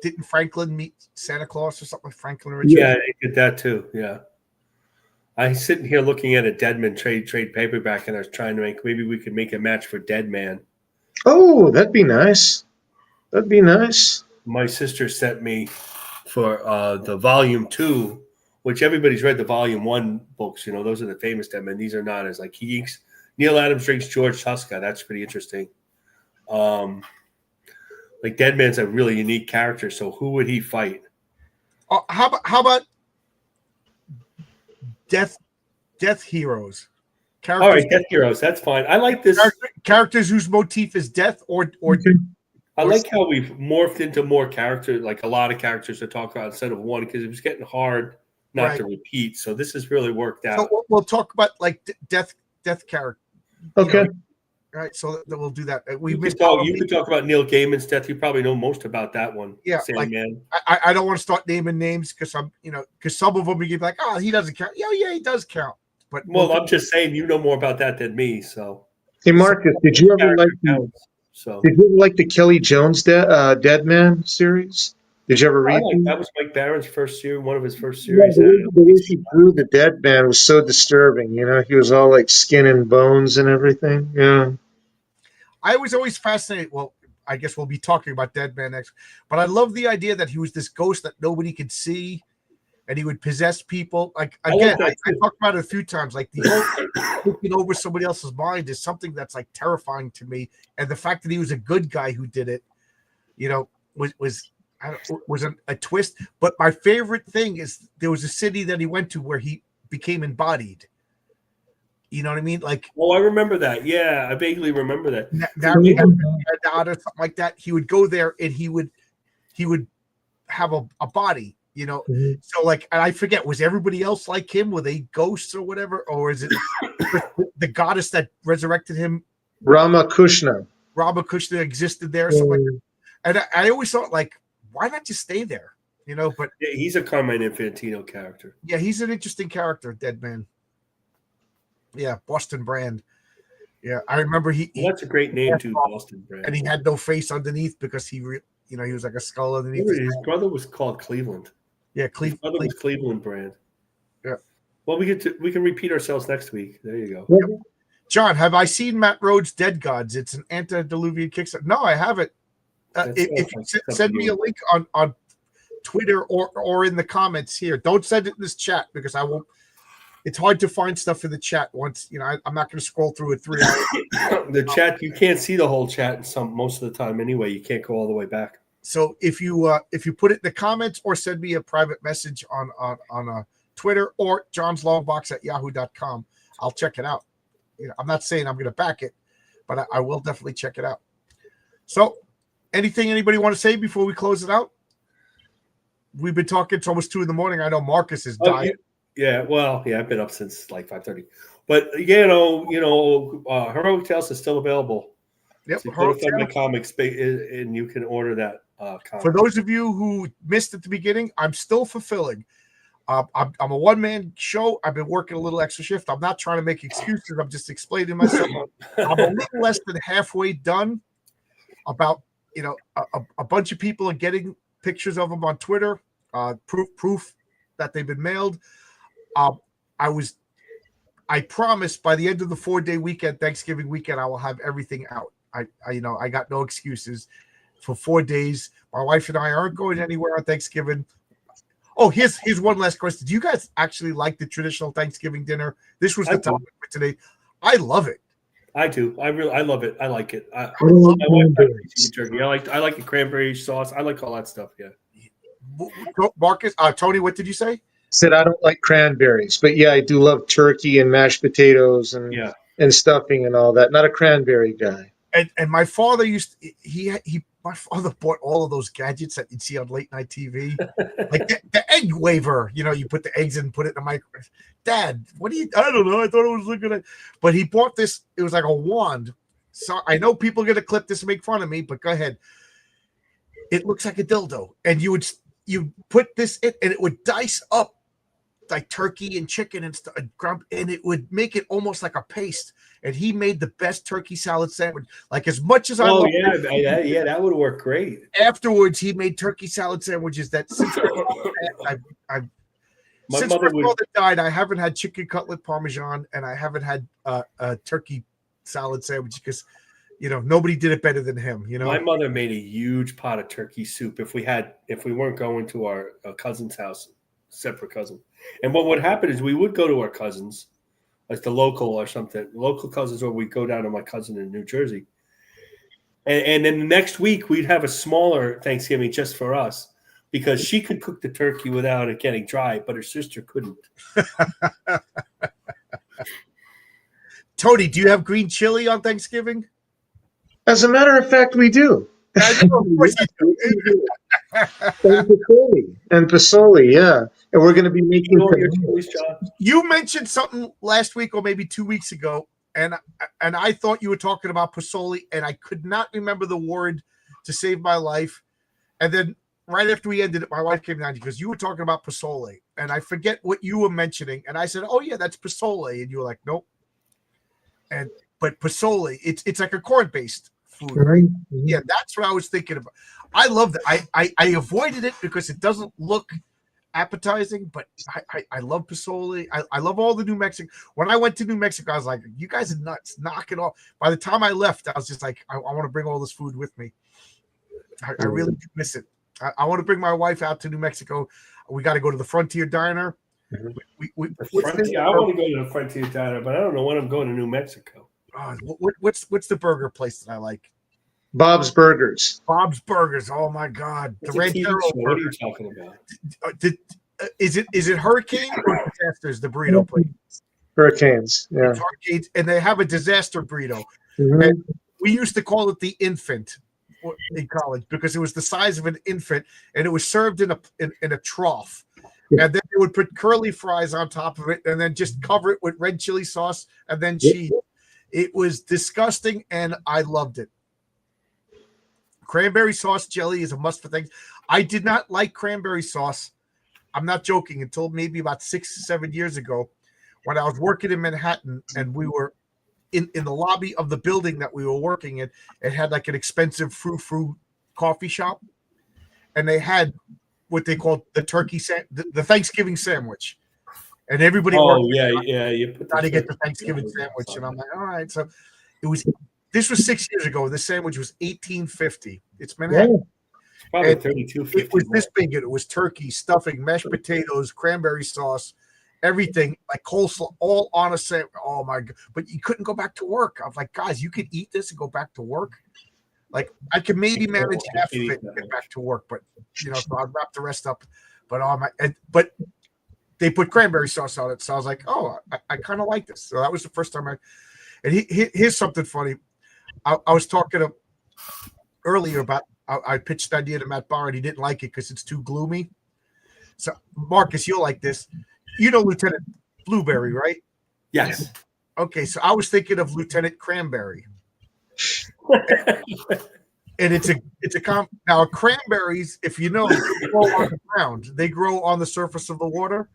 Didn't Franklin meet Santa Claus or something? Franklin Richard? Yeah, they did that too. Yeah, I'm sitting here looking at a Deadman trade paperback, and I was trying to maybe we could make a match for Deadman. Oh, that'd be nice. My sister sent me for the volume 2, which everybody's read the volume 1 books. Those are the famous Deadman. These are not as like Neil Adams drinks George Tuska. That's pretty interesting. Like Deadman's a really unique character. So who would he fight? How about Death Heroes? All right, Death Heroes. That's fine. I like this. Characters whose motif is death or. I like how we've morphed into more characters, like a lot of characters to talk about instead of one, because it was getting hard not to repeat. So this has really worked out. So we'll talk about like death character. Okay. All right, so we'll do that. You could talk about Neil Gaiman's death. You probably know most about that one. Yeah, Sandman. I don't want to start naming names because because some of them you get like, oh, he doesn't count. Yeah, he does count. But I'm just saying you know more about that than me. So, hey Marcus, did you ever like the Kelly Jones Dead Man series? Did you ever read that? That was Mike Barron's first series, one of his first series. Yeah, the way he drew the Dead Man was so disturbing. He was all like skin and bones and everything. Yeah. I was always fascinated. Well, I guess we'll be talking about Dead Man next. But I love the idea that he was this ghost that nobody could see, and he would possess people. Like again, I talked about it a few times. Like the whole taking over somebody else's mind is something that's like terrifying to me. And the fact that he was a good guy who did it, was a twist. But my favorite thing is there was a city that he went to where he became embodied. You know what I mean? Like, I remember that. Yeah, I vaguely remember that. Or something like that. He would go there and he would have a body. Mm-hmm. So like, and I forget, was everybody else like him? Were they ghosts or whatever, or is it the goddess that resurrected him? Ramakrishna Ramakrishna existed there, or something like that. And I always thought, like, why not just stay there? But Yeah, he's a Carmine Infantino character. yeah, he's an interesting character, Dead Man. Yeah, Boston Brand. Yeah, I remember Well, that's a great name too, Boston Brand. and he had no face underneath because he was like a skull underneath. His brother was called Cleveland. Yeah, His brother was Cleveland Brand. Yeah. Well, we can repeat ourselves next week. There you go. Yep. John, have I seen Matt Rhodes' Dead Gods? It's an antediluvian Kickstarter. No, I haven't. If you send me a link on Twitter or in the comments here, don't send it in this chat because I won't. It's hard to find stuff in the chat once I'm not going to scroll through it 3 hours. The chat, you can't see the whole chat most of the time anyway. You can't go all the way back. So if you put it in the comments or send me a private message on Twitter or johnslongbox@yahoo.com, I'll check it out. I'm not saying I'm going to back it, but I will definitely check it out. So, anything anybody want to say before we close it out? We've been talking. It's almost 2 a.m. I know Marcus is dying. Yeah, well, yeah, I've been up since like 5:30. But Heroic Tales is still available. Yep, so go to my comics, and you can order that. For those of you who missed at the beginning, I'm still fulfilling. I'm a one-man show. I've been working a little extra shift. I'm not trying to make excuses. I'm just explaining myself. I'm a little less than halfway done. About a bunch of people are getting pictures of them on Twitter. Proof that they've been mailed. I promise by the end of the 4-day weekend, Thanksgiving weekend, I will have everything out. I got no excuses for 4 days. My wife and I aren't going anywhere on Thanksgiving. Oh, here's one last question. Do you guys actually like the traditional Thanksgiving dinner? This was the topic for today. I love it. I do. I love it. I like it. I like turkey. I like the cranberry sauce. I like all that stuff. Yeah. Marcus, Tony, what did you say? Said I don't like cranberries, but yeah, I do love turkey and mashed potatoes and stuffing and all that. Not a cranberry guy. And my father my father bought all of those gadgets that you'd see on late night TV, like the egg waver. You put the eggs in and put it in the microwave. Dad, I don't know. I thought it was looking at, but he bought this. It was like a wand. So I know people are going to clip this and make fun of me, but go ahead. It looks like a dildo, and you put this in, and it would dice up like turkey and chicken and stuff, and it would make it almost like a paste. And he made the best turkey salad sandwich. Like as much as I love yeah, that would work great. Afterwards, he made turkey salad sandwiches that since my mother died, I haven't had chicken cutlet parmesan, and I haven't had a turkey salad sandwich because nobody did it better than him. My mother made a huge pot of turkey soup if we weren't going to our cousin's house, separate cousin. And what would happen is we would go to our cousins, like the local or something, local cousins, or we'd go down to my cousin in New Jersey. And then the next week we'd have a smaller Thanksgiving just for us because she could cook the turkey without it getting dry, but her sister couldn't. Tony, do you have green chili on Thanksgiving? As a matter of fact, we do. And Pasoli, yeah. And we're going to be making. You mentioned something last week or maybe 2 weeks ago, and I thought you were talking about Pasoli, and I could not remember the word to save my life. And then right after we ended it, my wife came down because you were talking about Pasoli, and I forget what you were mentioning, and I said, "Oh yeah, that's Pasoli," and you were like, "Nope." But Pasoli, it's like a corn-based food, right? Mm-hmm. Yeah, that's what I was thinking about. I love that. I avoided it because it doesn't look appetizing, but I love Pasoli. I love all the New Mexico. When I went to New Mexico, I was like, you guys are nuts. Knock it off. By the time I left, I was just like, I want to bring all this food with me. I really do miss it. I want to bring my wife out to New Mexico. We got to go to the Frontier Diner. Mm-hmm. I want to go to the Frontier Diner, but I don't know when I'm going to New Mexico. What's the burger place that I like? Bob's Burgers. Bob's Burgers. Oh my God! The Ranchero. What are you talking about? Is it Hurricane or Disasters? The burrito place. Hurricanes. Yeah. Hurricanes, and they have a disaster burrito. Mm-hmm. And we used to call it the infant in college because it was the size of an infant, and it was served in a trough. Yeah. And then they would put curly fries on top of it, and then just cover it with red chili sauce and then cheese. It was disgusting, and I loved it. cranberry sauce jelly is a must for things. I did not like cranberry sauce. I'm not joking. Until maybe about 6 or 7 years ago, when I was working in Manhattan, and we were in the lobby of the building that we were working in. It had like an expensive frou-frou coffee shop, and they had what they called the the Thanksgiving sandwich. And everybody You put got to get the Thanksgiving sandwich, and I'm like, all right. So this was 6 years ago. This sandwich was $18.50. It's Manhattan. Probably And $32.50. It was this big. It was turkey, stuffing, mashed potatoes, cranberry sauce, everything, like coleslaw, all on a sandwich. Oh my God. But you couldn't go back to work. I was like, guys, you could eat this and go back to work. Like I could maybe manage half of it and get back to work, but so I'd wrap the rest up. But but they put cranberry sauce on it, so I was like, oh, I kind of like this. So that was the first time and here's something funny. I was talking earlier about I pitched the idea to Matt Barr, and he didn't like it because it's too gloomy. So Marcus, you'll like this. You know Lieutenant Blueberry, right? Yes. Okay, so I was thinking of Lieutenant Cranberry. And now cranberries, if you know, they grow on the ground. They grow on the surface of the water.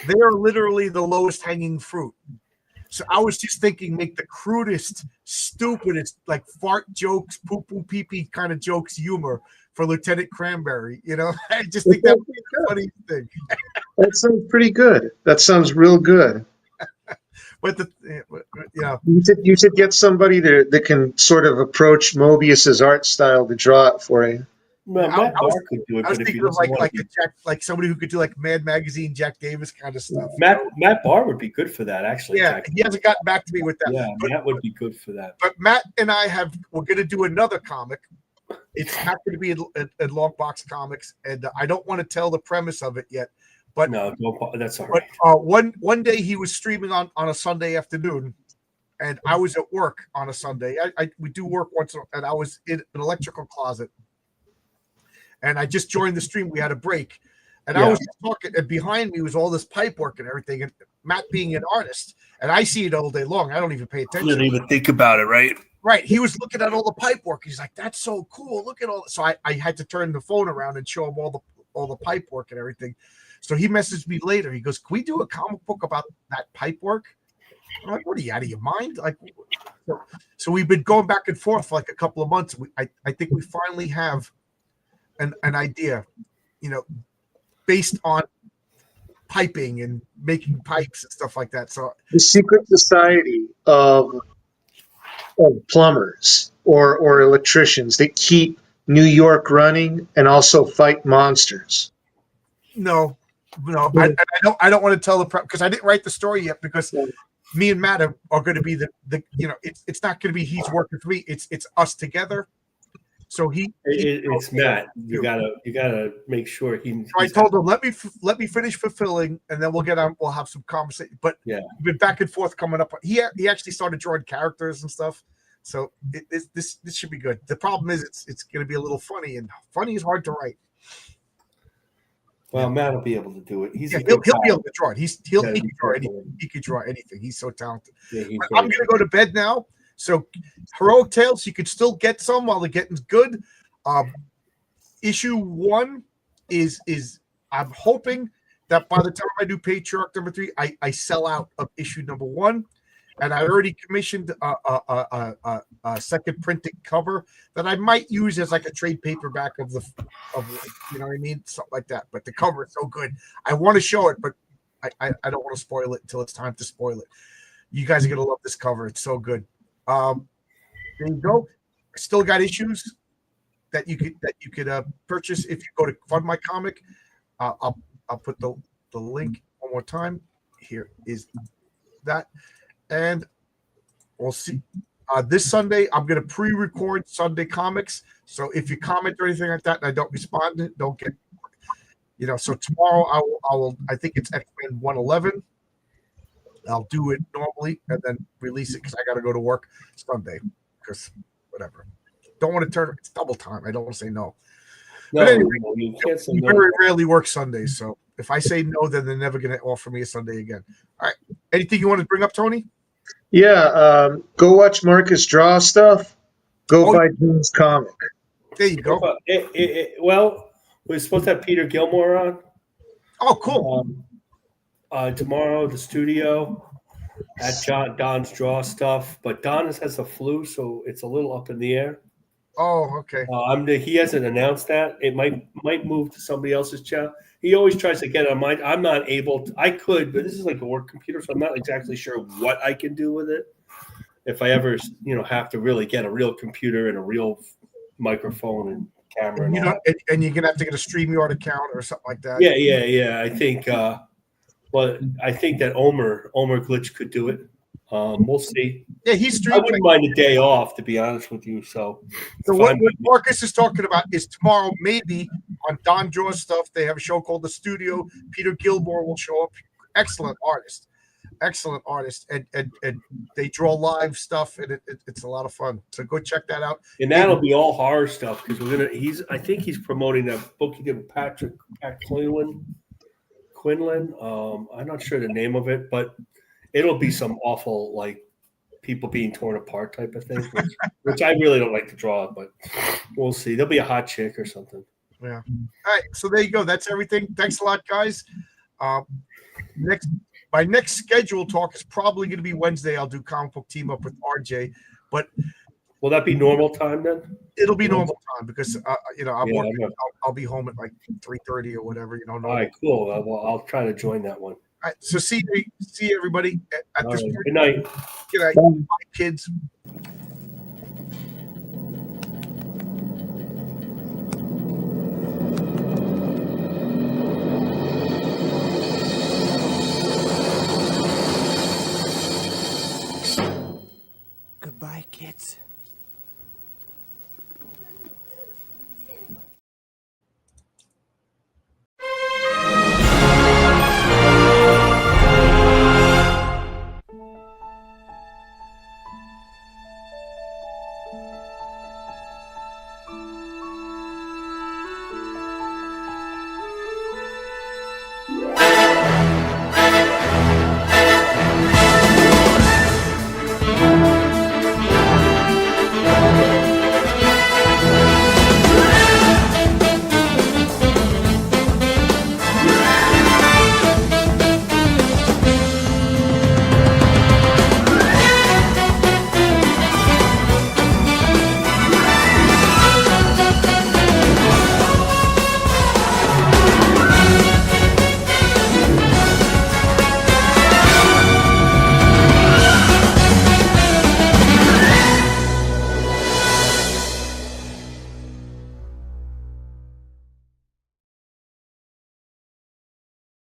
They are literally the lowest hanging fruit. So I was just thinking, make the crudest, stupidest, like fart jokes, poo poo pee pee kind of jokes, humor for Lieutenant Cranberry. I just think that would be the funniest thing. That sounds pretty good. That sounds real good. But you should get somebody that can sort of approach Mobius's art style to draw it for you. Well, Matt Barr could do it. I was thinking of like somebody who could do like Mad Magazine, Jack Davis kind of stuff. Matt Barr would be good for that, actually. Yeah, he hasn't gotten back to me with that. Yeah, Matt would be good for that. But Matt and we're going to do another comic. It's not going to be in Long Box Comics, and I don't want to tell the premise of it yet. But no, that's all right. But one day he was streaming on a Sunday afternoon, and I was at work on a Sunday. We do work once, and I was in an electrical closet, and I just joined the stream. We had a break, and I was talking, and behind me was all this pipe work and everything. And Matt being an artist, and I see it all day long. I don't even pay attention. You don't even think about it, right? Right. He was looking at all the pipe work. He's like, "That's so cool. Look at all." So I had to turn the phone around and show him all the pipe work and everything. So he messaged me later. He goes, "Can we do a comic book about that pipe work?" I'm like, "What are you, out of your mind?" Like, so we've been going back and forth for like a couple of months. I think we finally have an idea, based on piping and making pipes and stuff like that. So the secret society of plumbers or electricians that keep New York running and also fight monsters. No, I don't want to tell the prep because I didn't write the story yet because me and Matt are going to be the it's not going to be he's working for me. It's us together. So it's Matt. You gotta make sure he. So I told him let me finish fulfilling, and then we'll get on. We'll have some conversation. But we've been back and forth coming up. He actually started drawing characters and stuff. So this should be good. The problem is it's going to be a little funny, and funny is hard to write. Well, Matt will be able to do it. He'll be able to draw it. He can draw anything. He can draw anything. He's so talented. Yeah, I'm going to go to bed now. So, Heroic Tales, you could still get some while the getting's good. Issue 1 is I'm hoping that by the time I do Patriarch number 3, I sell out of issue number 1. And I already commissioned a second printed cover that I might use as like a trade paperback of you know what I mean, something like that. But the cover is so good, I want to show it, but I don't want to spoil it until it's time to spoil it. You guys are gonna love this cover; it's so good. There you go. Still got issues that you could purchase if you go to Fund My Comic. I'll put the link one more time. Here is that. And we'll see. This Sunday, I'm going to pre-record Sunday comics. So if you comment or anything like that and I don't respond, don't get, So tomorrow I think it's X-Men 111. I'll do it normally and then release it because I got to go to work Sunday because whatever. Don't want to turn. It's double time. I don't want to say no. But anyway, you can't say no. Very rarely work Sundays, so if I say no, then they're never going to offer me a Sunday again. All right. Anything you want to bring up, Tony? Yeah. Go watch Marcus draw stuff. Go buy June's comic. There you go. Well, we're supposed to have Peter Gilmore on. Oh, cool. Tomorrow, the studio at Don's Draw stuff, but Don has the flu, so it's a little up in the air. Oh, okay. He hasn't announced that. It might move to somebody else's channel. He always tries to get on mine. I'm not able to. I could, but this is like a work computer, so I'm not exactly sure what I can do with it. If I ever, have to really get a real computer and a real microphone and camera, and you're gonna have to get a StreamYard account or something like that. Yeah. I think, but I think that Omer Glitch could do it. We'll see. Yeah, he's I streaming. wouldn't mind a day off, to be honest with you. So what Marcus is talking about is tomorrow, maybe on Don Draw's stuff. They have a show called The Studio. Peter Gilmore will show up. Excellent artist, and they draw live stuff, and it's a lot of fun. So go check that out. And that'll be all horror stuff because I think he's promoting that book he did with Pat Quinlan. I'm not sure the name of it, but it'll be some awful, like, people being torn apart type of thing, which I really don't like to draw, but we'll see. There'll be a hot chick or something. Yeah. All right. So there you go. That's everything. Thanks a lot, guys. My next scheduled talk is probably going to be Wednesday. I'll do comic book team up with RJ, but will that be normal time then? It'll be normal time because I'm working. I'll be home at like 3:30 or whatever. All right, cool. Well, I'll try to join that one. All right, so see everybody at this point. Good night. Good night. Bye, kids. Goodbye, kids.